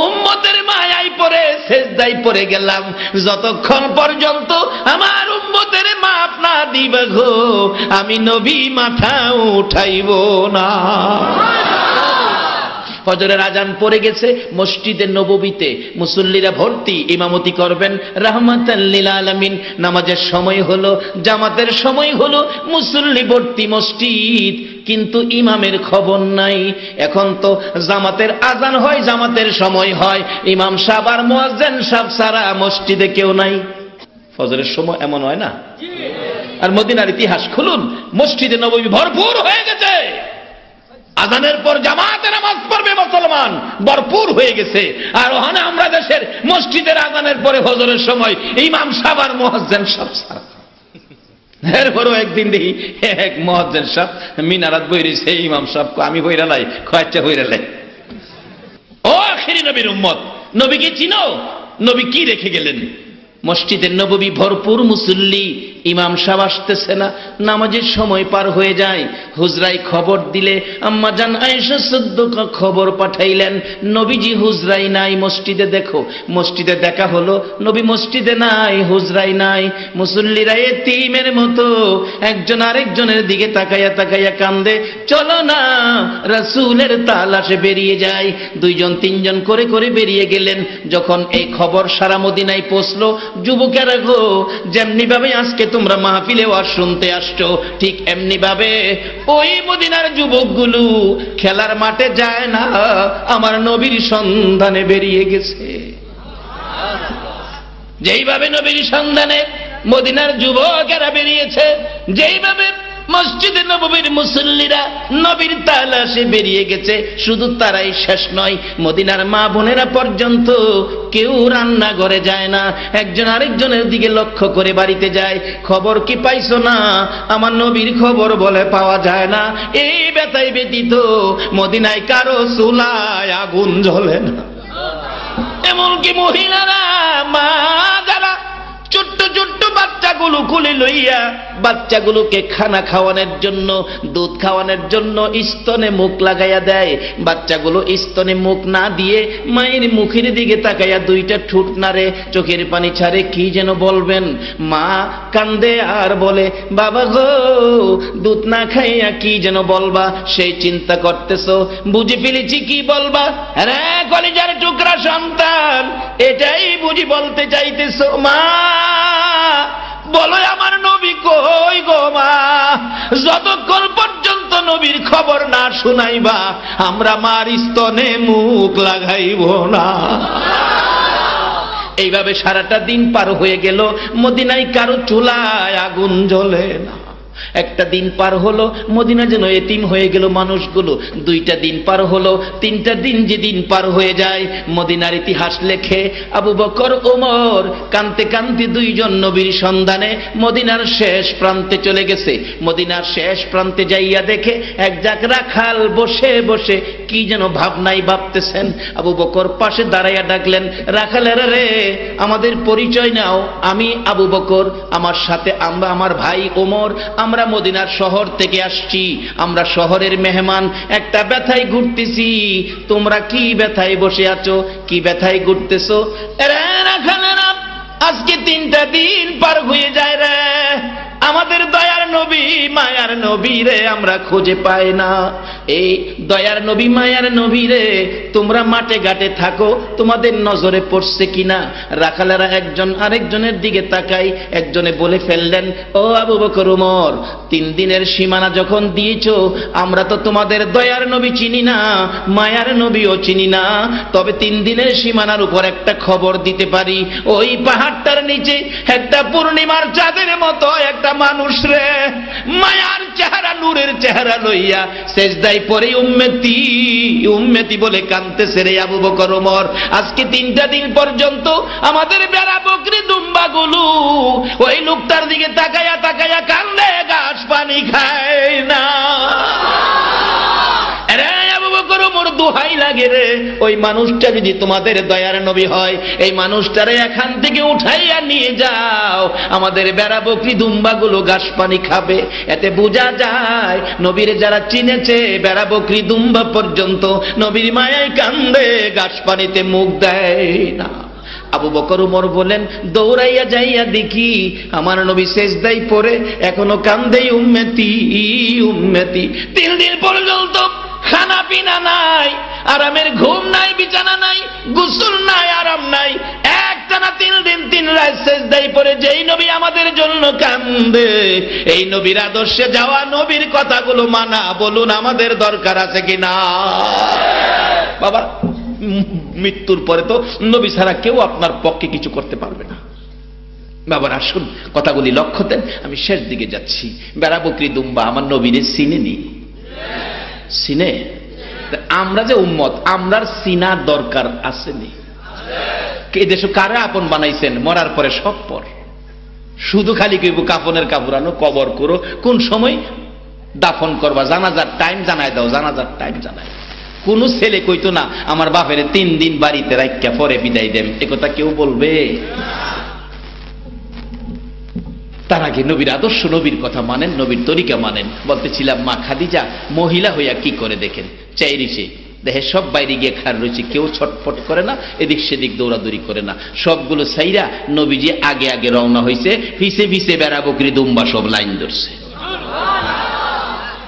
উম্মতের মায়াই পড়ে সেজদাই পড়ে গেলাম, যতক্ষণ পর্যন্ত আমার উম্মতের মাফ না দিবা গো আমি নবী মাথা উঠাইব না। ফজরের আজান পড়ে গেছে, মসজিদে নববীতে মুসল্লিরা ভর্তি, ইমামতি করবেন রাহমাতাল লিল আলামিন। নামাজের সময় হলো, জামাতের সময় হলো, মুসল্লি ভর্তি মসজিদ, কিন্তু ইমামের খবর নাই। এখন তো জামাতের আজান হয়, জামাতের সময় হয়, ইমাম সাহেব আর মুয়াজ্জিন সাহেব ছাড়া মসজিদে কেউ নাই। ফজরের সময় এমন হয় না? আর মদিনার ইতিহাস খুলুন, মসজিদে নববী ভরপুর হয়ে গেছে। আজানের পর জামাতে নামাজ পড়বে মুসলমান ভরপুর হয়ে গেছে। আর ওখানে আমরা দেশের মসজিদের আজানের পরে ফজরের সময় ইমাম সাহেব আর মুয়াজ্জিন সাহেব ছাড়া এরপরও একদিন দেখি এক মুয়াজ্জিন সাহেব মিনারাত বইরেছে, ইমাম সাহেব আমি হইরা লাই, খয়টা হইরা লাই। ও আখেরি নবীর উম্মত, নবীকে চিনো? নবী কি রেখে গেলেন? মসজিদের নববী ভরপুর মুসল্লি, ইমাম সাহেব আসতেছে না, নামাজের সময় পার হয়ে যায়। হুজরাই খবর দিলে আম্মা জান আয়েশা সিদ্দিকা খবর পাঠাইলেন, নবীজি হুজরাই নাই, মসজিদে দেখো। মসজিদে দেখা হলো, নবী মসজিদে নাই, হুজরাই নাই। মুসল্লিরা এতিমের মতো একজন আরেকজনের দিকে তাকাইয়া তাকাইয়া কান্দে। চলো না, রাসূলের তালাশে বেরিয়ে যায়। দুইজন তিনজন করে করে বেরিয়ে গেলেন। যখন এই খবর সারা মদিনায় পৌঁছলো, যুবকেরা গো, যেমনি ভাবে আজকে তোমরা মাহফিলে ওয়াজ শুনতে আসছো, ঠিক এমনি ভাবে ওই মদিনার যুবকগুলো খেলার মাঠে যায় না, আমার নবীর সন্ধানে বেরিয়ে গেছে। যেইভাবে নবীর সন্ধানে মদিনার যুবকেরা বেরিয়েছে, যেইভাবে মসজিদে নববীর মুসল্লিরা নবীর তালাশে বেরিয়ে গেছে, শুধু তারাই শেষ নয়, মদিনার মা বোনেরা পর্যন্ত কেউ রান্নাঘরে যায় না, একজন আরেকজনের দিকে লক্ষ্য করে বাড়িতে যায়। খবর কি পাইছো না? আমার নবীর খবর বলে পাওয়া যায় না। এই ব্যথায় ব্যতীত মদিনায় কারো চুলায় আগুন জ্বলে না। এমনকি মহিলারা, মা যারা ছোট্ট ছোট্ট বাচ্চাগুলো কোলে লইয়া বাচ্চাগুলোকে খানা খাওয়ানোর জন্য, দুধ খাওয়ানোর জন্য স্তনে মুখ লাগাইয়া দেয়। বাচ্চাগুলো স্তনে মুখ না দিয়ে মায়ের মুখের দিকে তাকাইয়া দুইটা ঠোঁট নাড়ে, চোখের পানি ছাড়ে, কি যেন বলবেন। মা কান্দে আর বলে, বাবা গো, দুধ না খাইয়া কি যেন বলবা, সেই চিন্তা করতেছো। বুঝে ফেলেছি কি বলবা। আরে কলিজার টুকরা সন্তান, এটাই বুঝি বলতে চাইতেছো। মা বলো আমার নবী কই গো মা? যতক্ষণ পর্যন্ত নবীর খবর না শুনাইবা, আমরা মার স্তনে মুখ লাগাইব না। এইভাবে সারাটা দিন পার হয়ে গেল, মদিনায় কারো চুলায় আগুন জ্বলে না। একটা দিন পার হলো, মদিনা যেন এতিম হয়ে গেল মানুষগুলো। দুইটা দিন পার হলো, তিনটা দিন যে দিন পার হয়ে যায়, মদিনার ইতিহাস লেখে আবু বকর ওমর কানতে কানতে দুইজন নবীর সন্ধানে মদিনার শেষ প্রান্তে চলে গেছে। মদিনার শেষ প্রান্তে যাইয়া দেখে এক জাক রাখাল বসে বসে কি যেন ভাবনাই ভাবতেছেন। আবু বকর পাশে দাঁড়াইয়া ডাকলেন, রাখালেরা রে, আমাদের পরিচয় নাও। আমি আবু বকর, আমার সাথে আমরা, আমার ভাই ওমর, আমরা মদিনার শহর থেকে আসছি, আমরা শহরের মেহমান, একটা ব্যথায় ঘুরতেছি। তোমরা কি ব্যথায় বসে আছো, কি ব্যথায় ঘুরতেছো? আজকে 3টা দিন পার হয়ে যায় রে, আমাদের দয়ার নবী মায়ার নবী রে আমরা খুঁজে পাই না। এই দয়ার নবী মায়ার নবী রে, তোমরা মাঠে ঘাটে থাকো, তোমাদের নজরে পড়ছে কিনা? রাখালেরা একজন আরেকজনের দিকে তাকাই, একজনে বলে ফেললেন, ও আবু বকর ওমর, 3 দিনের সীমানা যখন দিয়েছো, আমরা তো তোমাদের দয়ার নবী চিনি না, মায়ার নবীও চিনি না, তবে 3 দিনের সীমানার উপর একটা খবর দিতে পারি। ওই পাহাড়টার নিচে একটা পূর্ণিমার চাঁদের মতো একটা মানুষ রে, মায়ার চেহারা, নূরের চেহারা লইয়া সেজদায় পড়ে উম্মতি উম্মতি বলে কাঁদতেছে রে আবু বকর ওমর। আজকে 3টা দিন পর্যন্ত আমাদের বেড়া বকরি দুম্বাগুলো ওই লোকটার দিকে তাকায়া তাকায়া কান্দে, ঘাস পানি খায় না। দোহাই লাগে রে, ওই মানুষটা যদি তোমাদের দয়ার নবী হয়, এই মানুষটারে এখান থেকে উঠাইয়া নিয়ে যাও, আমাদের বেড়া বকরি দুম্বাগুলো ঘাস পানি খাবে। এতে বোঝা যায় নবীর যারা চিনেছে, বেড়া বকরি দুম্বা পর্যন্ত নবীর মায়ায় কান্দে, ঘাস পানিতে মুখ দেয় না। আবু বকর ওমর বলেন, দৌড়াইয়া যাইয়া দেখি আমার নবী সেজদায় পড়ে এখনো কান্দে, উম্মতি উম্মতি। 3 দিন পর্যন্ত খানা পিনা নাই, আরামের ঘুম নাই, বিছানা নাই, গোসল নাই, আরাম নাই, একটানা 3 দিন 3 রাত সেজদায় পড়ে যেই নবী আমাদের জন্য কান্দে, এই নবীর আদর্শে যাওয়া, নবীর কথাগুলো মানা, বলুন আমাদের দরকার আছে কিনা? বাবা, মৃত্যুর পরে তো নবী ছাড়া কেউ আপনার পক্ষে কিছু করতে পারবে না। বাবার আসুন কথাগুলি লক্ষ্য দেন, আমি শেষ দিকে যাচ্ছি। বেড়া বকরি দুম্বা আমার নবীরে চিনেনি, চিনে? আমরা যে উম্মত, আমরার চিনার দরকার আসেনি। এই দেশে কারা আপন বানাইছেন, মরার পরে সব পর। শুধু খালি কইব কাফনের কাপড় আনো, কবর করো, কোন সময় দাফন করবা, জানাজার টাইম জানাই দাও, জানাজার টাইম জানাই। কোন ছেলে কইতো না আমার বাপের 3 দিন বাড়িতে রাখিয়া পরে বিদায় দেন, একথা কেউ বলবে? তার আগে নবীর আদর্শ, নবীর কথা মানেন, নবীর তরিকা মানেন। বলতেছিলাম মা খাদিজা মহিলা হইয়া কি করে দেখেন, চাইরিছে দেখে সব বাইরে গিয়ে খার রয়েছে, কেউ ছটফট করে না, এদিক সেদিক দৌড়াদৌড়ি করে না, সবগুলো সাইরা নবীজি আগে আগে রওনা হয়েছে, পিছে পিছে বেড়া বকরি দুম্বা সব লাইন ধরছে।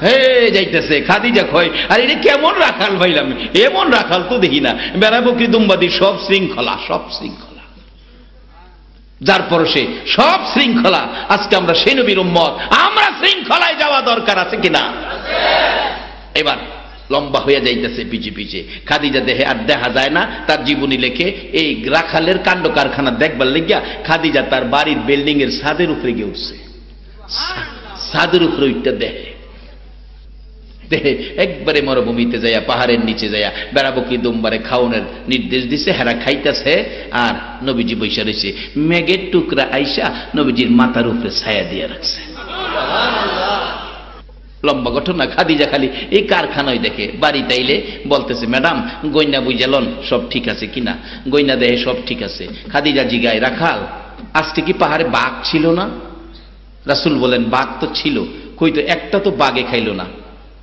হে যাইতেছে, খাদিজা কয় আর এটা কেমন রাখাল ভাইলাম, এমন রাখাল তো দেখি না, বেড়া বকরি দুম্বাদি সব শৃঙ্খলা, সব শৃঙ্খলা, যার পরশে সব শৃঙ্খলা। আজকে আমরা সেই নবীর উম্মত, আমরা শৃঙ্খলায় যাওয়া দরকার আছে কিনা? এবার লম্বা হয়ে যাইতেছে পিছে পিছে, খাদিজা দেহে আর দেখা যায় না, তার জীবনী লেখে এই রাখালের কাণ্ড কারখানা দেখবার লেগিয়া খাদিজা তার বাড়ির বিল্ডিং এর ছাদের উপরে গিয়ে উঠছে, ছাদের উপরে উঠতে দেখে একবারে মরুভূমিতে যাইয়া, পাহাড়ের নিচে যাইয়া বেড়া বকরি দুম্বারে খাওয়ানোর নির্দেশ দিছে, হেরা খাইতেছে আর নবীজি বৈশা রয়েছে, মেঘের টুকরা আইসা নবীজির মাথার উপরে ছায়া দিয়ে রাখছে। লম্বা ঘটনা। খাদিজা খালি এই কারখানায় দেখে, বাড়িতে আইলে বলতেছে ম্যাডাম গয়না বুঝালন সব ঠিক আছে কিনা, গয়না দেহে সব ঠিক আছে। খাদিজা জিগায় রাখাল আজকে কি পাহাড়ে বাঘ ছিল না? রাসূল বলেন বাঘ তো ছিল, কইতো একটা তো বাঘে খাইল না,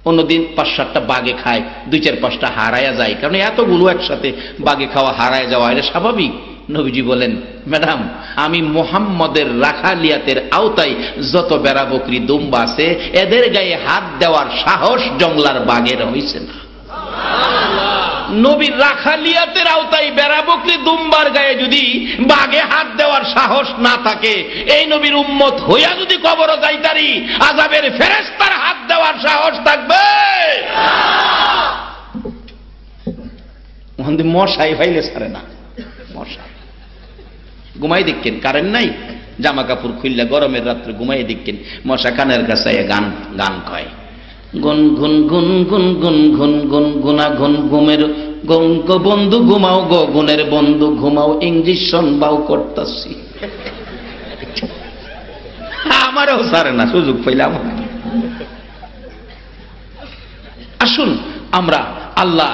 অন্যদিন 5-7টা বাঘে খায়, 2-4-5টা হারায়া যায়, কারণ এতগুলো একসাথে বাঘে খাওয়া হারায় যাওয়া এটা স্বাভাবিক। নবীজি বলেন ম্যাডাম আমি মুহাম্মদের রাখালিয়াতের আওতায় যত বেড়া বকরি দুম্বা আছে এদের গায়ে হাত দেওয়ার সাহস জংলার বাঘের হইছে না। নবীর রাখালিয়াতের আওতায় বেড়া বকরি দুম্বার গায়ে যদি বাঘে হাত দেওয়ার সাহস না থাকে, এই নবীর উম্মত হইয়া যদি কবরে যাইতারি আযাবের ফেরেশতার হাত দেওয়ার সাহস থাকবে? মশাই ভাইলে ছাড়ে না, মশা ঘুমাই দেখেন, কারেন্ট নাই, জামা কাপড় খুললে গরমের রাত্রে ঘুমাই দেখেন, মশা কানের কাছে গান গান কয়, গুন গুন গুন গুন গুন গুন গুন গুনা গুন ঘুমের গুন গো বন্ধু ঘুমাও গো, গুনের বন্ধু ঘুমাও, ইঞ্জেকশন বাউ করতাছি। আমারও ছাড়ে না, সুযোগ পাইলাম। আসুন আমরা আল্লাহ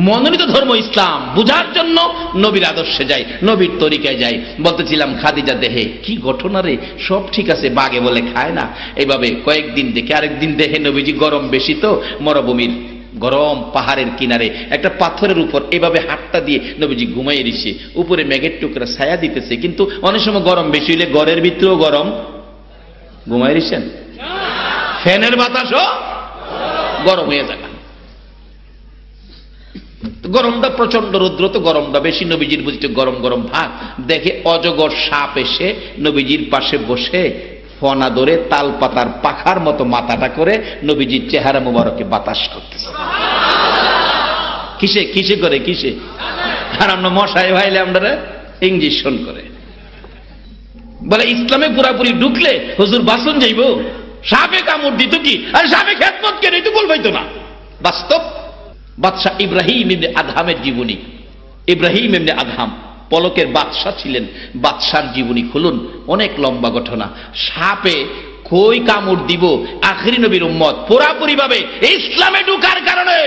মনোনীত ধর্ম ইসলাম বুঝার জন্য নবীর আদর্শে যাই, নবীর তরিকায় যাই। বলতেছিলাম খাদিজা দেহে কি ঘটনা রে, সব ঠিক আছে, বাঘে বলে খায় না। এইভাবে কয়েকদিন দেখে আরেকদিন দেহে নবীজি গরম বেশি তো, মরুভূমির গরম পাহাড়ের কিনারে একটা পাথরের উপর এভাবে হাতটা দিয়ে নবীজি ঘুমাই দিছে, উপরে মেঘের টুকরা ছায়া দিতেছে, কিন্তু অনেক সময় গরম বেশি হইলে ঘরের ভিতরেও গরম, ঘুমাই দিছেন ফ্যানের বাতাসও গরম হয়ে যায়। গরমটা প্রচন্ড, রৌদ্র তো গরমটা বেশি, নবীজির বুঝতে গরম গরম ভাত দেখে অজগর সাপ এসে নবীজির পাশে বসে ফনা ধরে তাল পাতার পাখার মতো মাথাটা করে নবীজির চেহারা মুবারকে বাতাস করতেছে। কিসে কিসে করে, কিসে? আর আমরা মশাই ভাইলে আমরা ইঞ্জেকশন করে বলে ইসলামে পুরাপুরি ঢুকলে হুজুর বাসন যাইব, সাপে কামড় দিত কি, আর সাপে খেদমত কেন তো বলবাইতো না। বাস্তব বাদশাহ ইব্রাহিম ইবনে আদহামের জীবনী, ইব্রাহিম ইবনে আদহাম পলকের বাদশাহ ছিলেন, বাদশার জীবনী খুলুন, অনেক লম্বা ঘটনা। সাপে কই কামড় দিব, আখেরি নবীর উম্মত পুরাপুরি ভাবে ইসলামে ঢুকার কারণে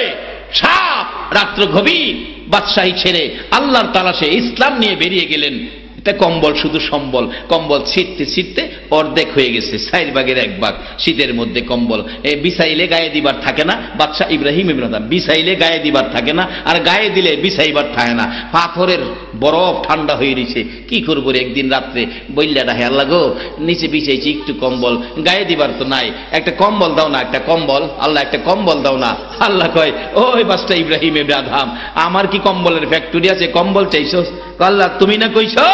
সাপ রাত্র গভীর বাদশাহী ছেড়ে আল্লাহর তালাশে ইসলাম নিয়ে বেরিয়ে গেলেন। এটা কম্বল, শুধু সম্বল, কম্বল ছিটতে ছিটতে অর্ধেক হয়ে গেছে, 4 ভাগের 1 ভাগ শীতের মধ্যে কম্বল। বিছাইলে গায়ে দিবার থাকে না, বাদশাহ ইব্রাহিম ইবনে আদহাম বিছাইলে গায়ে দিবার থাকে না, আর গায়ে দিলে বিছাইবার থাকে না, পাথরের বরফ ঠান্ডা হয়ে রয়েছে। কি করবো রে, একদিন রাত্রে বললা ডাহে আল্লাহ গো নিচে বিছাইছি একটু কম্বল, গায়ে দিবার তো নাই, একটা কম্বল দাও না, একটা কম্বল, আল্লাহ একটা কম্বল দাও না। আল্লাহ কয় ওই বাদশাহ ইব্রাহিম ইবনে আদহাম আমার কি কম্বলের ফ্যাক্টরি আছে, কম্বল চাইছো? আল্লাহ তুমি না কইছো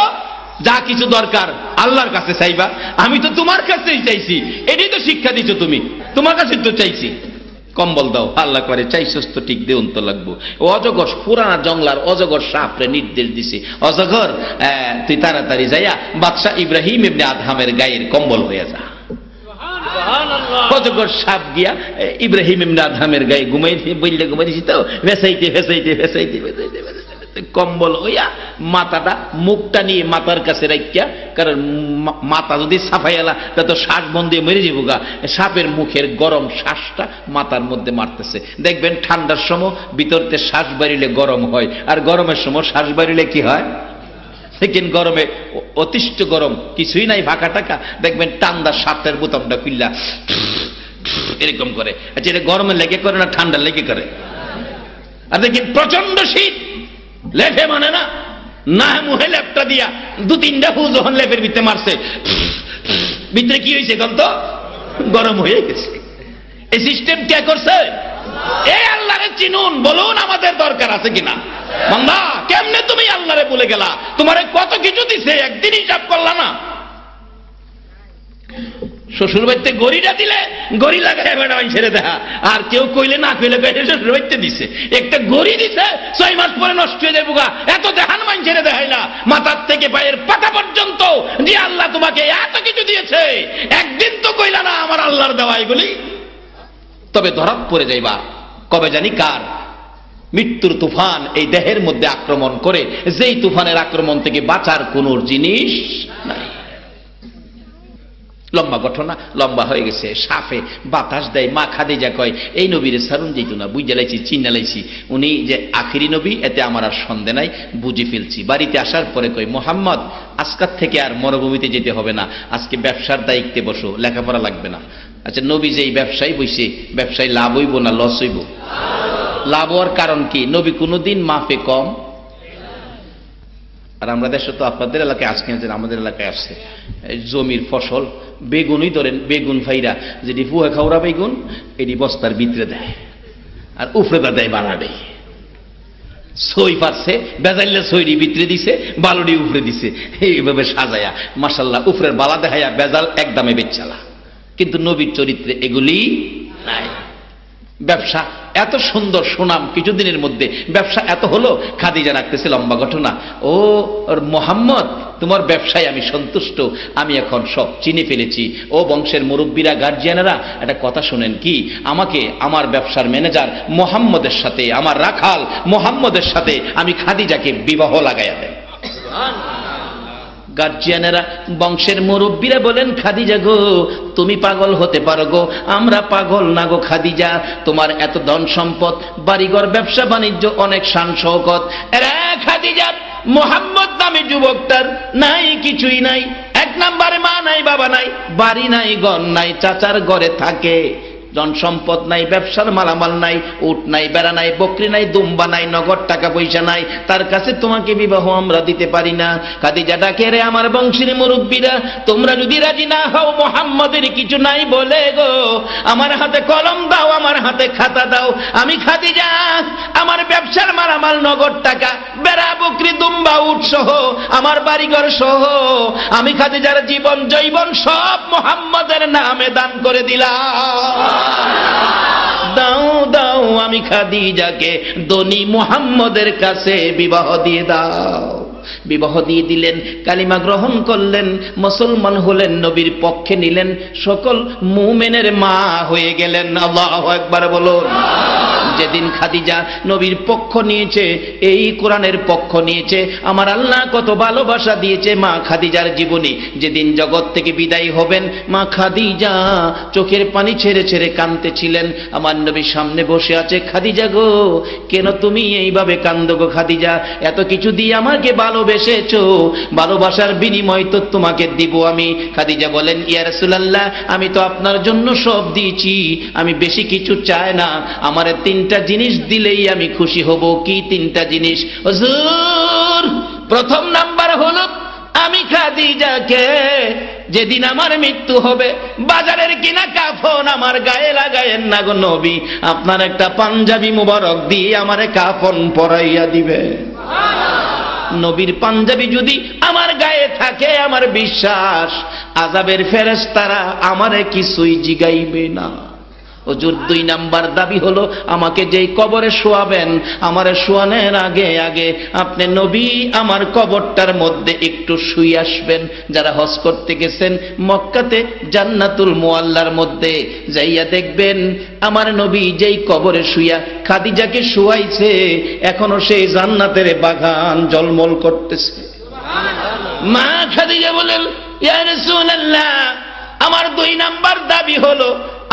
যা কিছু দরকার আল্লাহর কাছে চাইবা, আমি তো তোমার কাছেই চাইছি, এটাই তো শিক্ষা দিচ্ছ তুমি, তোমার কাছে তো চাইছি, কম্বল দাও। আল্লাহ করে চাইছস তো ঠিক দেউন তো লাগবো। অজগর, পুরানা জংলার অজগর সাপরে নির্দেশ দিছে, অজগর তুই তাড়াতাড়ি যাইয়া বাদশাহ ইব্রাহিম ইবনে আদহামের গায়ের কম্বল হয়ে যা। অজগর সাপ গিয়া ইব্রাহিম ইবনে আদহামের গায়ে ঘুমাই বললে ঘুমাই দিছি তো, ভেসাইতে ভেসাইতে ভেসাইতে ভেসাইতে কম্বল হইয়া মাথাটা মুখটা নিয়ে মাথার কাছে রাখিয়া, কারণ মাথা যদি সাফাইয়ালা তা তো শ্বাস বন্ধ দিয়ে মরে যাবো গা, সাপের মুখের গরম শ্বাসটা মাথার মধ্যে মারতেছে। দেখবেন ঠান্ডার সময় ভিতরতে শ্বাস বাড়িলে গরম হয়, আর গরমের সময় শ্বাস বাড়িলে কি হয়? সেকেন্ড গরমে অতিষ্ঠ গরম, কিছুই নাই ফাঁকা টাকা, দেখবেন ঠান্ডার শার্টের বোতামটা খুললা এরকম করে। আচ্ছা, এটা গরমে লেগে করে না ঠান্ডা লেগে করে? আর দেখি প্রচন্ড শীত, লেফে মানে না, না মুহে লেপটা দিয়া 2-3টা ফুল যখন লেপের ভিতরে মারছে, ভিতরে কি হয়েছে এখন? তো গরম হয়ে গেছে। এই সিস্টেম কে করছে? এই আল্লাহরে চিনুন, বলুন আমাদের দরকার আছে কিনা। বান্দা, কেমনে তুমি আল্লাহরে বলে গেলা? তোমারে কত কিছু দিছে, একদিন হিসাব করলা না। শ্বশুর বাড়িতে গড়িটা দিলে গড়ি লাগাই ম্যাডাম ছেড়ে দেখা, আর কেউ কইলে না কইলে শ্বশুর বাড়িতে দিছে একটা গড়ি দিছে, 6 মাস পরে নষ্ট হয়ে যাবো গা, এত দেখান মান ছেড়ে দেখাই না, মাথার থেকে পায়ের পাতা পর্যন্ত যে আল্লাহ তোমাকে এত কিছু দিয়েছে, একদিন তো কইলা না আমার আল্লাহর দেওয়া এগুলি। তবে ধরাত পড়ে যাইবা কবে জানি কার। মৃত্যুর তুফান এই দেহের মধ্যে আক্রমণ করে, যেই তুফানের আক্রমণ থেকে বাঁচার কোন জিনিস নাই। লম্বা ঘটনা, লম্বা হয়ে গেছে। সাপে বাতাস দেয়, মা খাদিজা কয় এই নবীরে সারুন যেত না, বুঝে লাইছি, চিন্না লাইছি, উনি যে আখিরি নবী এতে আমার আর সন্দেহ নাই, বুঝে ফেলছি। বাড়িতে আসার পরে কয় মোহাম্মদ আজকাল থেকে আর মরুভূমিতে যেতে হবে না, আজকে ব্যবসার দায়িত্বে বসো, লেখাপড়া লাগবে না। আচ্ছা, নবী যে এই ব্যবসায় বইছে, ব্যবসায় লাভ হইব না লস হইব? লাভ হওয়ার কারণ কি? নবী কোনোদিন মাফে কম। আর আমরা দেশে তো, আপনাদের এলাকায় আজকে আমাদের এলাকায় আসছে জমির ফসল, বেগুনই ধরেন, বেগুন ফাইরা যেটি ফুয়া খাওয়া বেগুন এটি বস্তার ভিতরে দেয়, আর উফরেদা দেয় বানাবে। সই পাচ্ছে বেজাইলে সইরি ভিতরে দিছে, বালুডি উফরে দিছে, এইভাবে সাজায়া মাশাল্লাহ উফরের বালা দেখাইয়া বেজাল একদমে বেচালা। কিন্তু নবীর চরিত্রে এগুলি নাই। ব্যবসা এত সুন্দর সুনাম কিছুদিনের মধ্যে, ব্যবসা এত হলো। খাদিজা রাখতেছে লম্বা ঘটনা, ও মোহাম্মদ তোমার ব্যবসায় আমি সন্তুষ্ট, আমি এখন সব চিনে ফেলেছি। ও বংশের মুরব্বীরা, গার্জিয়ানেরা, একটা কথা শোনেন কি, আমাকে আমার ব্যবসার ম্যানেজার মোহাম্মদের সাথে, আমার রাখাল মোহাম্মদের সাথে আমি খাদিজাকে বিবাহ লাগাইয়া দেন। গার্জিয়ানেরা, বংশের মুরব্বীরা বলেন খাদিজা গো তুমি পাগল হতে পারো গো, আমরা পাগল না গো খাদিজা, তোমার এত ধন সম্পদ, বাড়িঘর, ব্যবসা বাণিজ্য, অনেক শান শৌকত, এরা খাদিজা মোহাম্মদ নামে যুবকটার নাই, কিছুই নাই। 1 নম্বরে মা নাই, বাবা নাই, বাড়ি নাই, ঘর নাই, চাচার ঘরে থাকে, ধন সম্পদ নাই, ব্যবসার মালামাল নাই, উট নাই, বেড়া নাই, বকরি নাই, দুম্বা নাই, নগদ টাকা পয়সা নাই, তার কাছে তোমাকে বিবাহ আমরা দিতে পারি না। খাদিজা ডাকে, রে আমার বংশের মুরব্বীরা, তোমরা যদি রাজি না হও, মোহাম্মদের কিছু নাই বলে গো, আমার হাতে কলম দাও, আমার হাতে খাতা দাও, আমি খাদিজা আমার ব্যবসার মালামাল, নগদ টাকা, বেড়া, বকরি, দুম্বা, উট সহ, আমার বাড়িঘর সহ, আমি খাদিজার জীবন জৈবন সব মোহাম্মদের নামে দান করে দিলাম। দাও দাও আমি খাদিজাকে ধনী মুহাম্মদের কাছে বিবাহ দিয়ে দাও। বিবাহ দিয়ে দিলেন, কালিমা গ্রহণ করলেন, মুসলমান হলেন, নবীর পক্ষে নিলেন, সকল মুমিনের মা হয়ে গেলেন। আল্লাহু আকবার বলুন। যেদিন খাদিজা নবীর পক্ষ নিয়েছে, এই কোরআনের পক্ষ নিয়েছে, আমার আল্লাহ কত ভালোবাসা দিয়েছে মা খাদিজার জীবনী। যেদিন জগৎ থেকে বিদায় হবেন, মা খাদিজা চোখের পানি ছেড়ে ছেড়ে কাঁদতেছিলেন। আমার নবীর সামনে বসে আছে, খাদিজা গো কেন তুমি এইভাবে কাঁদো গো খাদিজা, এত কিছু দিয়ে আমাকে ভালোবেসেছো, ভালোবাসার বিনিময় তো তোমাকে দিব আমি। খাদিজা বলেন, ইয়া রাসূলুল্লাহ আমি তো আপনার জন্য সব দিয়েছি, আমি বেশি কিছু চাই না, আমার 3টা জিনিস দিলেই আমি খুশি হব। কি 3টা জিনিস হুজুর? প্রথম নাম্বার হলো, আমি খাদিজাকে যেদিন আমার মৃত্যু হবে, বাজারের কিনা কাফন আমার গায়ে লাগায়েন না গো নবী, আপনার একটা পাঞ্জাবি মুবারক দিয়ে আমারে কাফন পরাইয়া দিবে। নবীর পাঞ্জাবি যদি আমার গায়ে থাকে, আমার বিশ্বাস আযাবের ফেরেশতারা আমারে কিছুই জিগাইবে না। হুজুর 2 নাম্বার দাবি হলো আমাকে যেই কবরে শোয়াবেন, আমারে শোয়ানোর আগে আগে আপনি নবী আমার কবরটার মধ্যে একটু শুয়ে আসবেন। যারা হজ করতে গেছেন মক্কাতে জান্নাতুল মুআল্লার মধ্যে যাইয়া দেখবেন আমার নবী যেই কবরে শুইয়া খাদিজাকে শুয়াইছে এখনো সেই জান্নাতের বাগান জলমল করতেছে। মা খাদিজা বলেন, ইয়া রাসূলুল্লাহ, আমার 2 নাম্বার দাবি হলো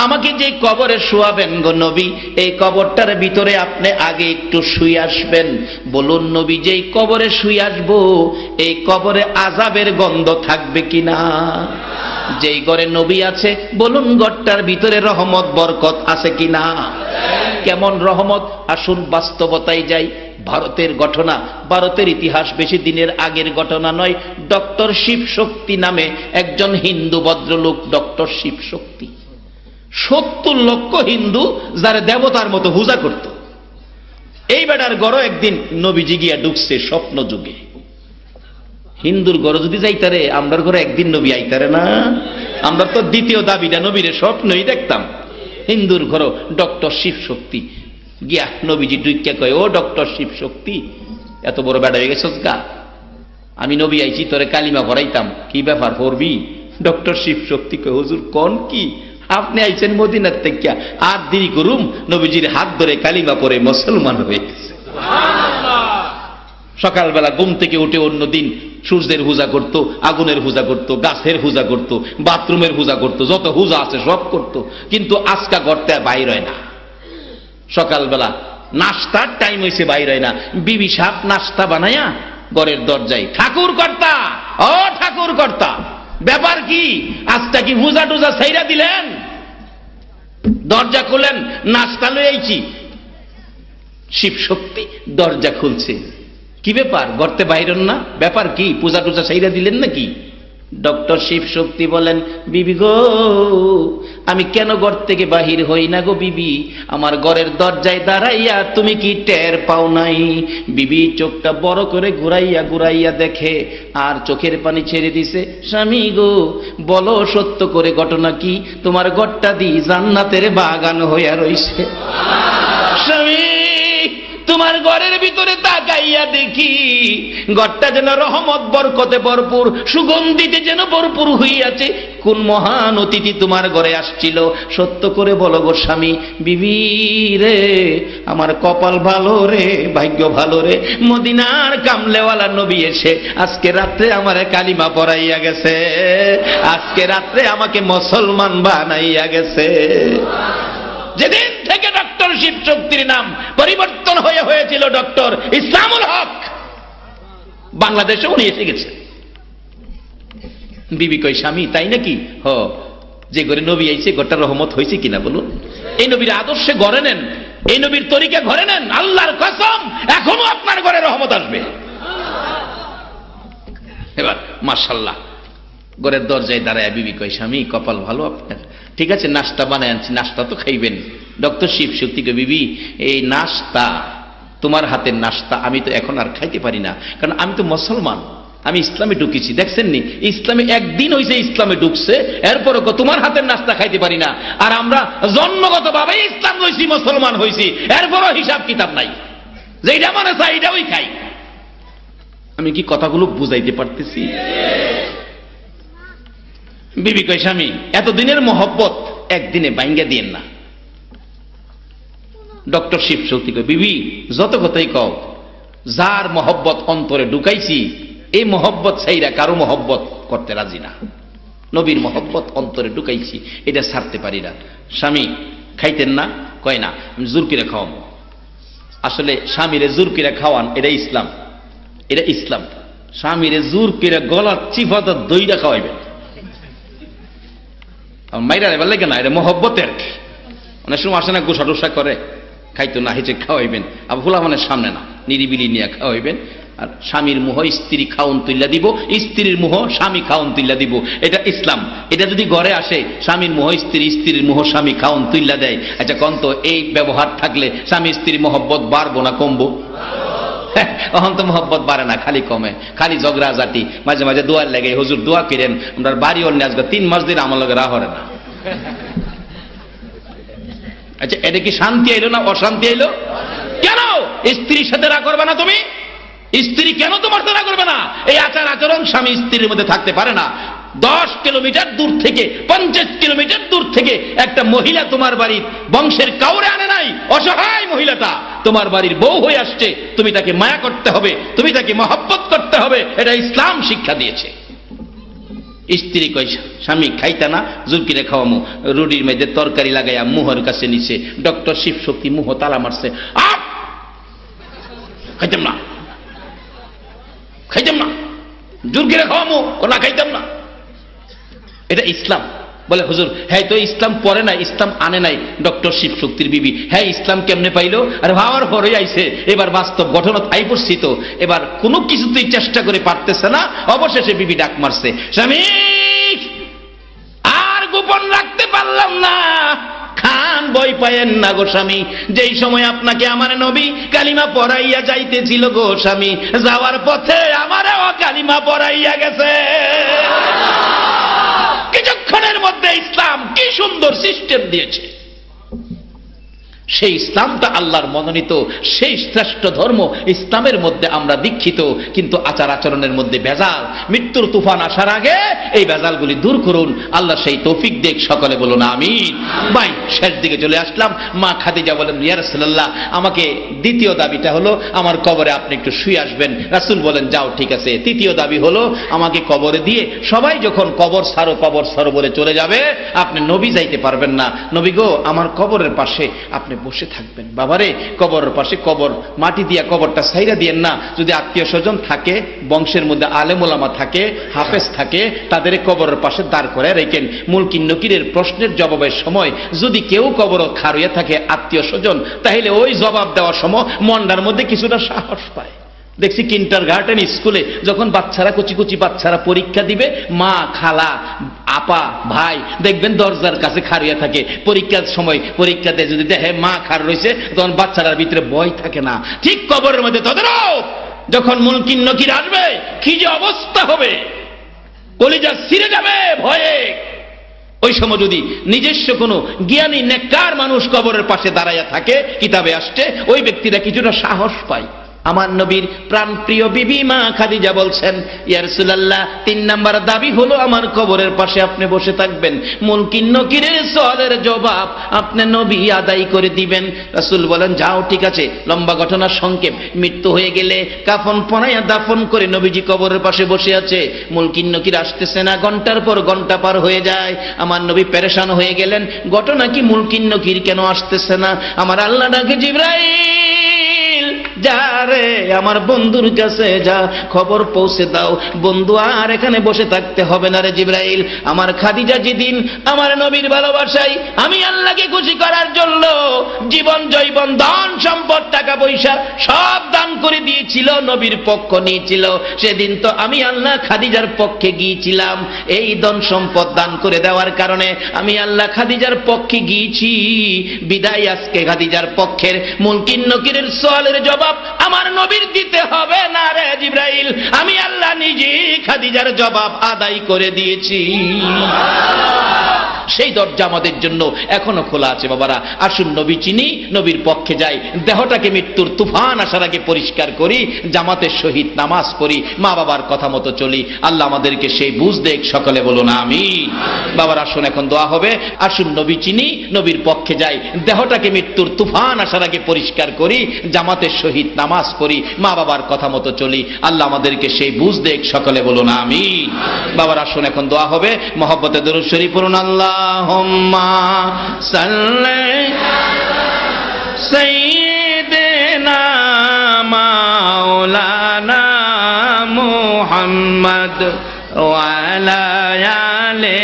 আমাকে যে কবরে শোয়াবেন গো নবী, এই কবরটার ভিতরে আপনি আগে একটু শুয়ে আসবেন। বলুন নবী, যেই কবরে শুয়ে আসবো এই কবরে আযাবের গন্ধ থাকবে কিনা? যেই ঘরে নবী আছে বলুন ঘরটার ভিতরে রহমত বরকত আছে কিনা? কেমন রহমত? আসুন বাস্তবতায় যাই। ভারতের ঘটনা, ভারতের ইতিহাস বেশি দিনের আগের ঘটনা নয়। ডক্টর শিবশক্তি নামে একজন হিন্দু ভদ্রলোক, ডক্টর শিবশক্তি, 70 লক্ষ হিন্দু যারা দেবতার মতো পূজা করত। এই বেটার গড় একদিন নবীজি গিয়া ঢুকছে স্বপ্ন যুগে। হিন্দুর ঘরে যদি যাইতারে আমরার ঘরে একদিন নবী আইতারে না? আমরা তো দ্বিতীয় দাবিটা নবীরে স্বপ্নই দেখতাম। হিন্দুর ঘর ডক্টর শিবশক্তি গিয়া নবীজি ডুইকা কয়, ও ডক্টর শিবশক্তি, এত বড় বেড়া হয়ে গেছস গা, আমি নবী আইছি তোরে কালিমা পড়াইতাম, কি ব্যাপার পড়বি? ডক্টর শিবশক্তি কয়, হুজুর কোন কি, আপনি আইছেন মদিনার থেকে, আর দেরি করুম? নবীজির হাত ধরে কালিমা পড়ে মুসলমান হয়ে গেছে। সকালবেলা ঘুম থেকে উঠে অন্যদিন সূর্যের পূজা করত, আগুনের পূজা করত, গাছের পূজা করত, বাথরুমের পূজা করত, যত পূজা আছে সব করত, কিন্তু আজকা করতে বাইর হয় না। সকালবেলা নাস্তার টাইম হয়েছে, বাইর হয় না। বিবি সাহেব নাস্তা বানাইয়া ঘরের দরজায়, ঠাকুর কর্তা, ও ঠাকুর কর্তা, ব্যাপার কি, আজটা কি পূজা টুজা ছাইরা দিলেন? দরজা খুলেন, নাস্তা লই আইছি। শিবশক্তি দরজা খুলছে, কি ব্যাপার, গর্তে বাইরন না, ব্যাপার কি, পূজা টুজা ছাইরা দিলেন নাকি? ডক্টর শিবশক্তি বলেন, বিবি গো, আমি কেন ঘর থেকে বাহির হই না গো বিবি, আমার ঘরের দরজায় দাঁড়াইয়া তুমি কি টের পাও নাই? বিবি চোখটা বড় করে ঘুরাইয়া ঘুরাইয়া দেখে আর চোখের পানি ছেড়ে দিছে। স্বামী গো, বলো সত্য করে ঘটনা কি, তোমার ঘরটা দি জান্নাতের বাগান হইয়া রইছে। স্বামী, তোমার ঘরের ভিতরে তাকাইয়া দেখি ঘরটা যেন রহমত বরকতে ভরপুর, সুগন্ধিতে যেন ভরপুর হইয়াছে। কোন মহান অতিথি তোমার ঘরে আসছিল, সত্য করে বলো গো স্বামী। বিবি রে, আমার কপাল ভালো রে, ভাগ্য ভালো রে, মদিনার কামলেওয়ালা নবী এসে আজকে রাত্রে আমারে কালিমা পড়াইয়া গেছে, আজকে রাত্রে আমাকে মুসলমান বানাইয়া গেছে। যেদিন থেকে ডক্টর শিবশক্তির নাম পরিবর্তন হয়েছিল ডক্টর ইসলামুল হক, বাংলাদেশে উনি এসে গেছে। বিবি কই, স্বামী তাই নাকি? হ, যে ঘরে নবী আইছে ঘরটা রহমত হয়েছে কিনা বলুন? এই নবীর আদর্শে ঘরে নেন, এই নবীর তরিকা ঘরে নেন, আল্লাহর কসম এখনো আপনার ঘরে রহমত আসবে। এবার মাশাআল্লাহ ঘরের দরজায় দাঁড়ায় বিবি কই, স্বামী কপাল ভালো আপনার, ঠিক আছে নাস্তা বানায় আনছি, নাস্তা তো খাইবেন। ডক্টর শিবশক্তি কই, বিবি এই নাস্তা, তোমার হাতের নাস্তা আমি তো এখন আর খাইতে পারি না, কারণ আমি তো মুসলমান, আমি ইসলামে ঢুকেছি। দেখছেন নি, ইসলামে একদিন হয়েছে ইসলামে ঢুকছে, এরপরও তোমার হাতের নাস্তা খাইতে পারি না। আর আমরা জন্মগত ভাবে ইসলাম হয়েছি, মুসলমান হয়েছি, এরপরও হিসাব কিতাব নাই, যেটা মনে চাই এটাই খাই। আমি কি কথাগুলো বুঝাইতে পারতেছি? বিবি কই, স্বামী এতদিনের মহব্বত একদিনে বাইঙ্গা দিয়েন না। ডক্টর শিবশক্তি কই, বিবি যত কথাই কও, যার মহব্বত অন্তরে ঢুকাইছি এই মহব্বত ছাইরা কারো মহব্বত করতে রাজি না। নবীর মহব্বত অন্তরে ঢুকাইছি, এটা ছাড়তে পারি না। স্বামী খাইতেন না? কয় না, আমি জোর করে খাওয়াম। আসলে স্বামীরে জোর করে খাওয়ান এটা ইসলাম, এটা ইসলাম। স্বামীরে জোর করে গলার চিফাত দইটা খাওয়াইবেন, মাইরা এবার লাগে না, এটা মহব্বতের। অনেক সময় আসে না, গোসা টোসা করে, খাইতো না, হেঁচে খাওয়াইবেন, আবার ভোলা মানে সামনে না, নিরিবিলি নিয়ে খাওয়াইবেন। আর স্বামীর মোহ স্ত্রী খাওন তুল্লা দিব, স্ত্রীর মোহ স্বামী খাওন তুল্লা দিব, এটা ইসলাম। এটা যদি ঘরে আসে স্বামীর মোহ স্ত্রী, স্ত্রীর মোহ স্বামী খাওন তুল্লা দেয়, আচ্ছা কন্ত এই ব্যবহার থাকলে স্বামী স্ত্রীর মহব্বত বাড়বো না কমবো? অহন তো মহব্বত বাড়ে না, খালি কমে, খালি ঝগড়া জাতি। মাঝে মাঝে দোয়ার লাগে, হুজুর দোয়া করেন, আমরা বাড়ি অন্য আসবে 3 মাস দিন আমার লগে রাহরে না। আচ্ছা, এটা কি শান্তি আইলো না অশান্তি আইলো? কেন স্ত্রীর সাথে রাগ করবে না তুমি? স্ত্রী কেন তোমার সাথে রাগ করবে না? এই আচার আচরণ স্বামী স্ত্রীর মধ্যে থাকতে পারে না। 10 কিলোমিটার দূর থেকে, 50 কিলোমিটার দূর থেকে একটা মহিলা তোমার বাড়ির বংশের কাউরে আনে নাই, অসহায় মহিলাটা তোমার বাড়ির বউ হয়ে আসছে, তুমি তাকে মায়া করতে হবে, তুমি তাকে মহব্বত করতে হবে, এটা ইসলাম শিক্ষা দিয়েছে। স্ত্রী কই স্বামী খাইতা না, জুলকিরে খাওয়ামু, রুটির মধ্যে তরকারি লাগাইয়া মুহর কাছে নিছে, ডক্টর শিব শক্তি মুহ তালা মারছে, আপ খাইতাম না, খাইতাম না, জুলকিরে খাওয়ামু, না খাইতাম না। এটা ইসলাম? বলে হুজুর হ্যাঁ তো ইসলাম পড়ে নাই, ইসলাম আনে নাই। ডক্টর শিব শক্তির বিবি, হ্যাঁ ইসলাম কেমনে পাইলো? আর ভাবার পরে আইছে, এবার বাস্তব ঘটনা আই পড়ছি তো, এবার কোনো কিছুতেই চেষ্টা করে পারতেছে না, অবশেষে বিবি ডাক মারছে, স্বামী আর গোপন রাখতে পারলাম না, খান বই পায়েন না গো স্বামী, যেই সময় আপনাকে আমার নবী কালিমা পড়াইয়া যাইতেছিল গো স্বামী, যাওয়ার পথে আমারও কালিমা পড়াইয়া গেছে। কিছুক্ষণের মধ্যে ইসলাম কি সুন্দর সিস্টেম দিয়েছে। সেই ইসলামটা আল্লাহর মনোনীত, সেই শ্রেষ্ঠ ধর্ম, ইসলামের মধ্যে আমরা দীক্ষিত, কিন্তু আচার আচরণের মধ্যে ভেজাল। মৃত্যুর তুফান আসার আগে এই ভেজালগুলি দূর করুন, আল্লাহ সেই তৌফিক দেখ, সকলে বলুন আমিন। ভাই শেষ দিকে চলে আসলাম। মা খাদিজা বলেন, ইয়া রাসূলুল্লাহ, আমাকে দ্বিতীয় দাবিটা হলো আমার কবরে আপনি একটু শুয়ে আসবেন। রাসূল বলেন, যাও ঠিক আছে। তৃতীয় দাবি হলো আমাকে কবরে দিয়ে, সবাই যখন কবর ছাড়ো বলে চলে যাবে, আপনি নবী যাইতে পারবেন না, নবী গো আমার কবরের পাশে আপনি বসে থাকবেন। বাবারে, কবরের পাশে কবর মাটি দিয়া কবরটা ছাইরা দিয়েন না। যদি আত্মীয় স্বজন থাকে, বংশের মধ্যে আলেম ওলামা থাকে, হাফেজ থাকে, তাদের কবরের পাশে দাঁড় করে রেখেন। মুলকিন নকিরের প্রশ্নের জবাবের সময় যদি কেউ কবর খাড়িয়ে থাকে আত্মীয় স্বজন, তাহলে ওই জবাব দেওয়ার সময় মনটার মধ্যে কিছুটা সাহস পায়। দেখছি কিন্ডারগার্টেন স্কুলে যখন বাচ্চারা, কুচি কুচি বাচ্চারা পরীক্ষা দিবে, মা, খালা, আপা, ভাই দেখবেন দরজার কাছে খাড়িয়ে থাকে। পরীক্ষার সময় পরীক্ষা দেয়, যদি দেখে মা খাড় রয়েছে, তখন বাচ্চারার ভিতরে ভয় থাকে না। ঠিক কবরের মধ্যে তাদেরও যখন মুনকির নকির আসবে, কি যে অবস্থা হবে, কলিজা ছিঁড়ে যাবে ভয়ে। ওই সময় যদি নিজস্ব কোনো জ্ঞানী নেককার মানুষ কবরের পাশে দাঁড়াইয়া থাকে, কিতাবে আসছে, ওই ব্যক্তিরা কিছুটা সাহস পায়। আমার নবীর প্রাণ প্রিয় বিবি মা খাদিজা বলছেন, ইয়া রাসূলুল্লাহ, 3 নাম্বার দাবি হলো আমার কবরের পাশে আপনি বসে থাকবেন, মুনকির নকিরের সওয়ালের জবাব আপনি নবী আদায় করে দিবেন। রাসূল বলেন, যাও ঠিক আছে। লম্বা ঘটনা সংক্ষেপ, মৃত্যু হয়ে গেলে কাফন পরাইয়া দাফন করে নবীজি কবরের পাশে বসে আছে। মুনকির নকির আসতেছে না, ঘন্টার পর ঘন্টা পার হয়ে যায়। আমার নবী পেরেশান হয়ে গেলেন, ঘটনা কি, মুনকির নকির কেন আসতেছে না? আমার আল্লাহ ডাকে, জিবরাইল যা রে আমার বন্ধুর কাছে যা, খবর পৌঁছে দাও, বন্ধু আর এখানে বসে থাকতে হবে না রে জিবরাইল। আমার খাদিজা যেদিন আমার নবীর ভালোবাসায় আমি আল্লাহকে খুশি করার জন্য জীবন জৈবন ধন সম্পদ টাকা পয়সা সব দান করে দিয়েছিল, নবীর পক্ষ নিয়েছিল, সেদিন তো আমি আল্লাহ খাদিজার পক্ষে গিয়েছিলাম। এই ধন সম্পদ দান করে দেওয়ার কারণে আমি আল্লাহ খাদিজার পক্ষে গিয়েছি, বিদায় আজকে খাদিজার পক্ষের মুনকির নকিরের সওয়ালের জবাব আমার নবীর দিতে হবে না রে জিবরাইল, আমি আল্লাহ নিজে খাদিজার জবাব আদায় করে দিয়েছি। সেই দরজা আমাদের জন্য এখনো খোলা আছে। বাবারা, আসুন নবী চিনি, নবীর পক্ষে যাই, দেহটাকে মৃত্যুর তুফান আসার আগে পরিষ্কার করি, জামাতের সহিত নামাজ পড়ি, মা বাবার কথা মতো চলি। আল্লাহ আমাদেরকে সেই বুঝ দেখ, সকলে বলুন আমিন। বাবার আসুন এখন দোয়া হবে। আসুন নবী চিনি, নবীর পক্ষে যাই, দেহটাকে মৃত্যুর তুফান আসার আগে পরিষ্কার করি, জামাতের সহিত নামাজ পড়ি, মা বাবার কথা মতো চলি। আল্লাহ আমাদেরকে সেই বুঝ দেখ, সকলে বলুন আমিন। বাবার আসুন এখন দোয়া হবে। মহব্বতে দরুদ শরীফ পড়ুন। আল্লাহুম্মা সাল্লি সাইয়্যিদিনা মাওলানা মুহাম্মদ ওয়া আলা আলি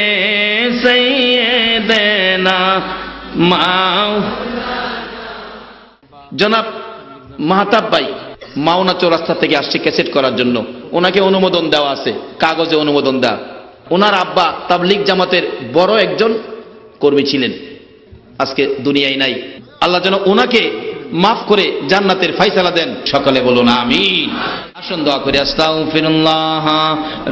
সাইয়্যিদিনা জনাব মাহতাব ভাই মাওনা চৌরাস্তা থেকে আসছে ক্যাসেট করার জন্য। ওনাকে অনুমোদন দেওয়া আছে, কাগজে অনুমোদন দেওয়া। ওনার আব্বা তাবলিগ জামাতের বড় একজন কর্মী ছিলেন, আজকে দুনিয়ায় নাই। আল্লাহ যেন ওনাকে মাফ করে জান্নাতের ফয়সালা দেন। সকলে বলুন আমিন। আসুন দোয়া করি। আস্তাগফিরুল্লাহ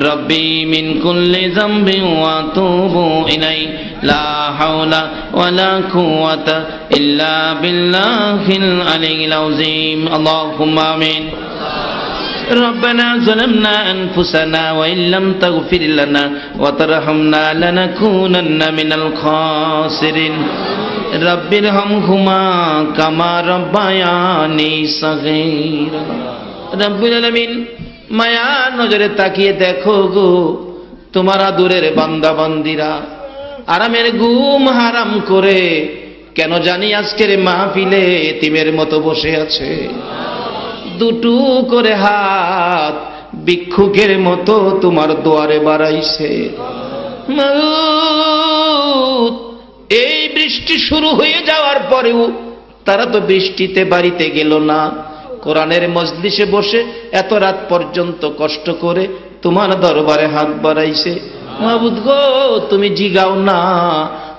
রাব্বি মিন কুল্লি যামবিন ওয়া আতুবু ইলাই লা হাওলা ওয়ালা কুওয়াতা ইল্লা বিল্লাহিল আলিয়্যিল আযীম। আল্লাহুম্মা আমিন। ربنا ظلمنا أنفسنا وإن لم تغفر لنا وترحمنا لنكونن من الخاسرين رب ارحمهما كما ربياني صغيرا رب العالمين মায়া নজরে তাকিয়ে দেখো গো তোমার আদরের বান্দা বান্দিরা আরামের ঘুম হারাম করে কেন জানি আজকের মাহফিলে এতিমের মতো বসে আছে। দুটো করে হাত ভিক্ষুকের মতো তোমার দুয়ারে বাড়াইছে। এই বৃষ্টি শুরু হয়ে যাওয়ার পরেও তারা তো বৃষ্টিতে বাড়িতে গেল না, কোরআনের মজলিসে বসে এত রাত পর্যন্ত কষ্ট করে তোমার দরবারে হাত বাড়াইছে। মাবুদ গো তুমি জিগাও না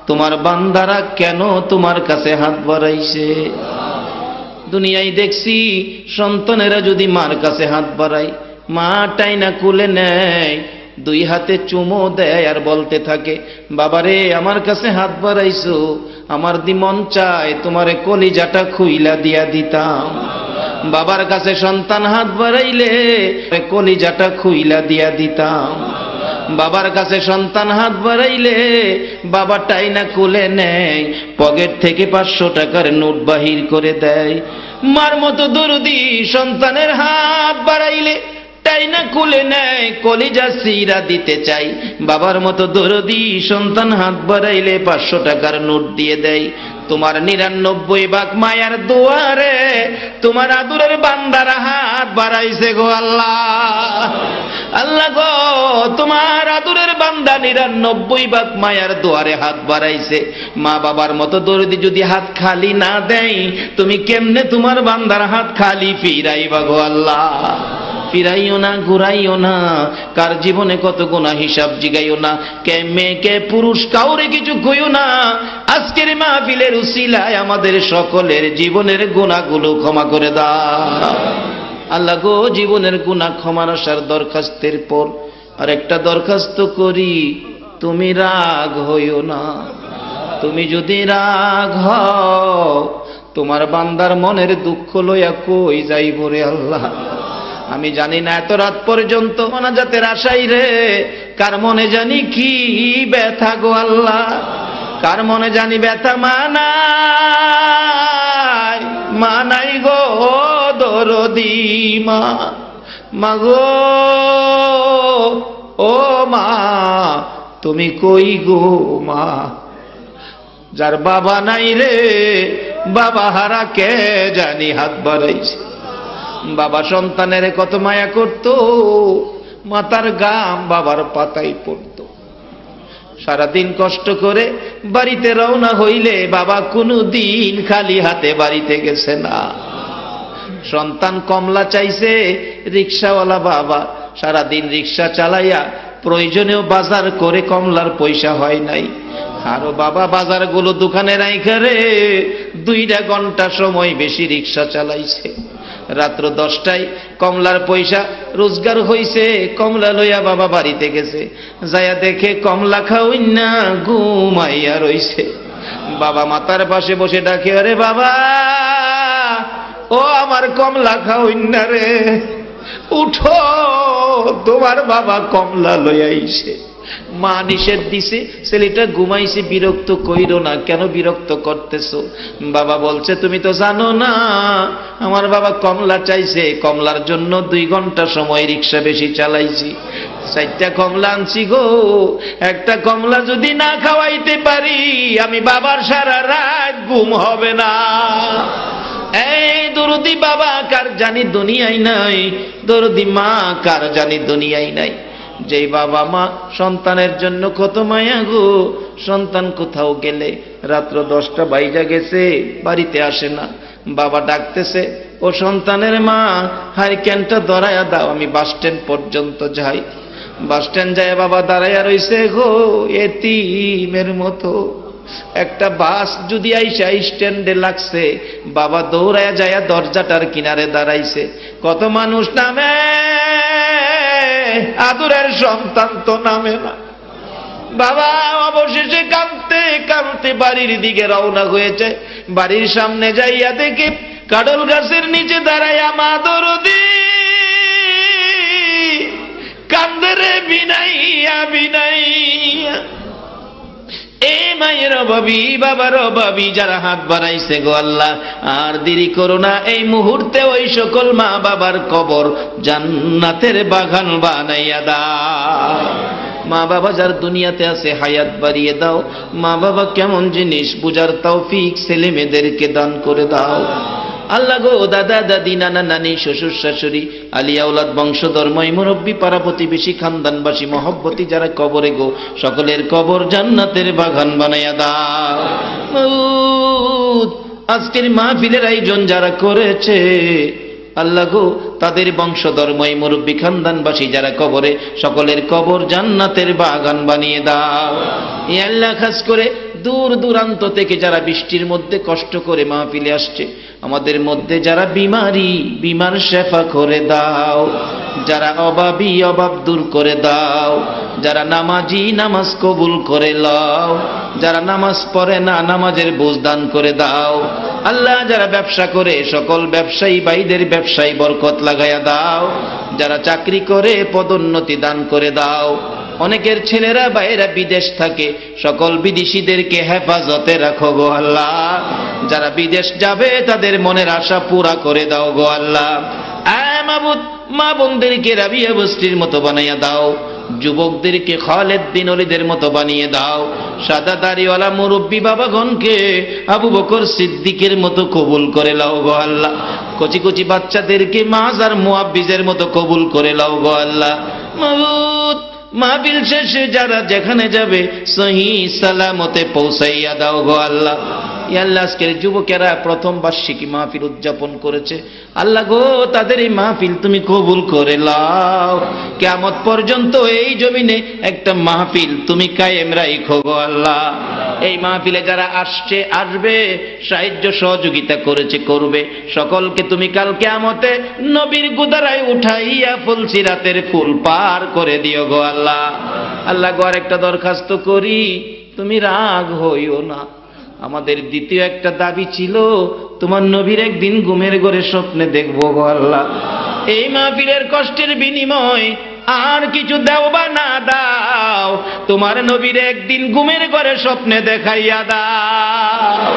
তোমার বান্দারা কেন তোমার কাছে হাত বাড়াইছে। দুনিয়ায় দেখছি সন্তানেরা যদি মার কাছে হাত বাড়ায় মা টাইনা কুলে নেয়, দুই হাতে চুমো দেয় আর বলতে থাকে বাবারে আমার কাছে হাত বাড়াইছো, আমার দি মন চায় তোমারে কলিজাটা খুইলা দিয়া দিতাম। বাবার কাছে সন্তান হাত বাড়াইলে কলিজাটা খুইলা দিয়া দিতাম। বাবার কাছে সন্তান হাত বাড়াইলে বাবা টাইনা কুলে নেয়, পকেট থেকে 500 টাকার নোট বাহির করে দেয়। মার মতো দরদি সন্তানের হাত বাড়াইলে টাইনা কুলে নেয়, কলিজা সিরা দিতে চাই। বাবার মতো দরদি সন্তান হাত বাড়াইলে 500 টাকার নোট দিয়ে দেয়। তোমার 99 ভাগ মায়ার দুয়ারে তোমার আদরের বান্দারা হাত বাড়াইছে গো আল্লাহ। আল্লাহ গো তোমার আদরের বান্দা 99 ভাগ মায়ার দুয়ারে হাত বাড়াইছে। মা বাবার মতো দরদি যদি হাত খালি না দেয় তুমি কেমনে তোমার বান্দার হাত খালি ফিরাইবা গো আল্লাহ। ফিরাইও না, ঘুরাইও না, কার জীবনে কত গুনাহ হিসাব জিগাইও না, কে মেয়ে কে পুরুষ কাউরে কিছু কইও না। আজকের মাহফিলের উসিলায় আমাদের সকলের জীবনের গুনাহগুলো ক্ষমা করে দাও আল্লাহ গো। জীবনের গুনাহ ক্ষমার আসার দরখাস্তের পর আরেকটা দরখাস্ত করি, তুমি রাগ হইও না। তুমি যদি রাগ হও তোমার বান্দার মনের দুঃখ লইয়া কই যাইব রে আল্লাহ। আমি জানি না এত রাত পর্যন্ত মোনাজাতের আশাই রে কার মনে জানি কি ব্যথা গো আল্লাহ, কার মনে জানি ব্যথা মানাই গো দরদি মা। মাগো ও মা তুমি কই গো মা। যার বাবা নাই রে বাবা হারা কে জানি হাত বাড়াইছে। বাবা সন্তানের কত মায়া করত, মাতার গাম বাবার পাতায় পড়ত। সারাদিন কষ্ট করে বাড়িতে রওনা হইলে বাবা কোনো দিন খালি হাতে বাড়িতে গেছে না। সন্তান কমলা চাইছে, রিকশাওয়ালা বাবা সারাদিন রিকশা চালাইয়া প্রয়োজনীয় বাজার করে কমলার পয়সা হয় নাই। আরো বাবা বাজারগুলো দোকানে রাইখা রে 2 ঘন্টা সময় বেশি রিকশা চালাইছে। রাত্র 10টায় কমলার পয়সা রোজগার হইছে, কমলা লইয়া বাবা বাড়িতে গেছে। যায়া দেখে কমলা খাওইন না ঘুমাইয়া রইছে। বাবা মাতার পাশে বসে ডাকে আরে বাবা ও আমার কমলা খাওইন না রে, উঠো তোমার বাবা কমলা লইয়া আইছে। মা নিষেধ দিছে, ছেলেটা ঘুমাইছে, বিরক্ত কইরো না। কেন বিরক্ত করতেছো? বাবা বলছে তুমি তো জানো না আমার বাবা কমলা চাইছে, কমলার জন্য 2 ঘন্টা সময় রিকশা বেশি চালাইছি। 4টা কমলা আনছি গো, একটা কমলা যদি না খাওয়াইতে পারি আমি বাবার সারা রাত ঘুম হবে না। এই দরদি বাবা কার জানি দুনিয়ায় নাই, দরদি মা কার জানি দুনিয়ায় নাই। যেই বাবা মা সন্তানের জন্য কত মায়া গো, সন্তান কোথাও গেলে রাত্র 10টা বাইজা গেছে বাড়িতে আসে না, বাবা ডাকতেছে ও সন্তানের মা হারিকেনটা ধরায়া দাও, আমি বাস স্ট্যান্ড পর্যন্ত যাই। বাস স্ট্যান্ড যায় বাবা দাঁড়াইয়া রইছে গো এতিমের মতো। একটা বাস যদি আইসা স্ট্যান্ডে লাগছে, বাবা দৌড়ায় যায় দরজাটার কিনারে দাঁড়াইছে। কত মানুষ নামে, আদরের সন্তান তো নামে না। বাবা অবশেষে কাঁদতে কাঁদতে বাড়ির দিকে রওনা হয়েছে। বাড়ির সামনে যাইয়া দেখে কাডল গাছের নিচে দাঁড়াইয়া মা দরদি কান্দে রে বিনাইয়া বিনাইয়া। এ মায়ের অভাবী, বাবার অভাবী যারা হাত বাড়াইছে গো আল্লাহ, আর দেরি করো না, এই মুহূর্তে ওই সকল মা বাবার কবর জান্নাতের বাগান বানাইয়া দাও। মা বাবা যার দুনিয়াতে আছে হায়াত বাড়িয়ে দাও। মা বাবা কেমন জিনিস বুঝার তৌফিক ছেলে মেয়েদেরকে দান করে দাও। আল্লাহ গো, দাদা দাদি, নানা নানি, শ্বশুর শাশুড়ি, আলিয়া আওলাদ, বংশধর, মুরব্বী, পাড়া প্রতিবেশী, খানদানবাসী, মহব্বতী যারা কবরে গো, সকলের কবর জান্নাতের বাগান বানাইয়া দাও। আজকের মাহফিলের আয়োজন যারা করেছে আল্লাহ গো, তাদের বংশধর, মুরব্বী, খানদানবাসী যারা কবরে, সকলের কবর জান্নাতের বাগান বানিয়ে দাও। এ আল্লাহ, খাস করে দূর দূরান্ত থেকে যারা বৃষ্টির মধ্যে কষ্ট করে মাহফিলে আসছে, আমাদের মধ্যে যারা বিমার শেফা করে দাও। যারা অভাবী, অভাব দূর করে দাও। যারা নামাজি, নামাজ কবুল করে লও। যারা নামাজ পড়ে না, নামাজের বোঝ দান করে দাও। আল্লাহ, যারা ব্যবসা করে সকল ব্যবসায়ী ভাইদের ব্যবসায় বরকত লাগাইয়া দাও। যারা চাকরি করে পদোন্নতি দান করে দাও। অনেকের ছেলেরা বাইরে বিদেশ থাকে, সকল বিদেশিদেরকে হেফাজতে রাখো গো আল্লাহ। যারা বিদেশ যাবে তাদের মনের আশা পুরা করে দাও গো আল্লাহ। আয় মাবুদ, মা বোনদেরকে রাবিয়া বস্তির মতো বানাইয়া দাও। যুবকদেরকে খালেদ বিন ওলীদের মতো বানিয়ে দাও। সাদা দাড়িওয়ালা মুরব্বী বাবাগণকে আবু বকর সিদ্দিকের মতো কবুল করে লাও গো আল্লাহ। কচি কচি বাচ্চাদেরকে মাজার মুআব্বিজের মতো কবুল করে লাও গো আল্লাহ। মাবুদ, মাহফিল শেষে যারা যেখানে যাবে সহি সালামতে পৌঁছাইয়া দাও গো আল্লাহ। ইয়া আল্লাহ, আজকের যুবকেরা প্রথম বার্ষিকী মাহফিল উদযাপন করেছে আল্লাহ গো, তাদের এই মাহফিল তুমি কবুল করে লাও। কিয়ামত পর্যন্ত এই জমিনে একটা মাহফিল তুমি কায়েম রাখো গো আল্লাহ। এই মাহফিলে যারা আসবে, সাহায্য সহযোগিতা করেছে, করবে, সকলকে তুমি কাল কিয়ামতে নবীর গুদারায় উঠাইয়া ফুলসিরাতের ফুল পার করে দিও গো আল্লাহ। আল্লাহ গো, আরেকটা দরখাস্ত করি, তুমি রাগ হইও না। আমাদের দ্বিতীয় একটা দাবি ছিল, তোমার নবীর একদিন ঘুমের ঘরে স্বপ্নে দেখবো গো আল্লাহ। এই মাহফিলের কষ্টের বিনিময় আর কিছু দাও বা না দাও, তোমার নবীর একদিন ঘুমের ঘরে স্বপ্নে দেখাইয়া দাও।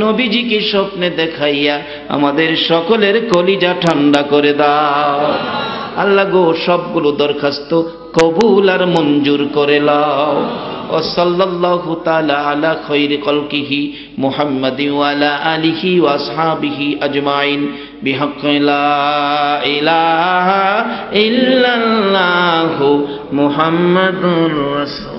নবীজিকে স্বপ্নে দেখাইয়া আমাদের সকলের কলিজা ঠান্ডা করে দাও। আল্লাহ গো, সবগুলো দরখাস্ত কবুল আর মঞ্জুর করে লাও। ওয়াসাল্লাল্লাহু তাআলা আলা খায়রি খালকিহি মুহাম্মাদিন ওয়া আলা আলিহি ওয়া আসহাবিহি আজমাইন বিহাক্কি লা ইলাহা ইল্লাল্লাহু মুহাম্মাদুর রাসূল।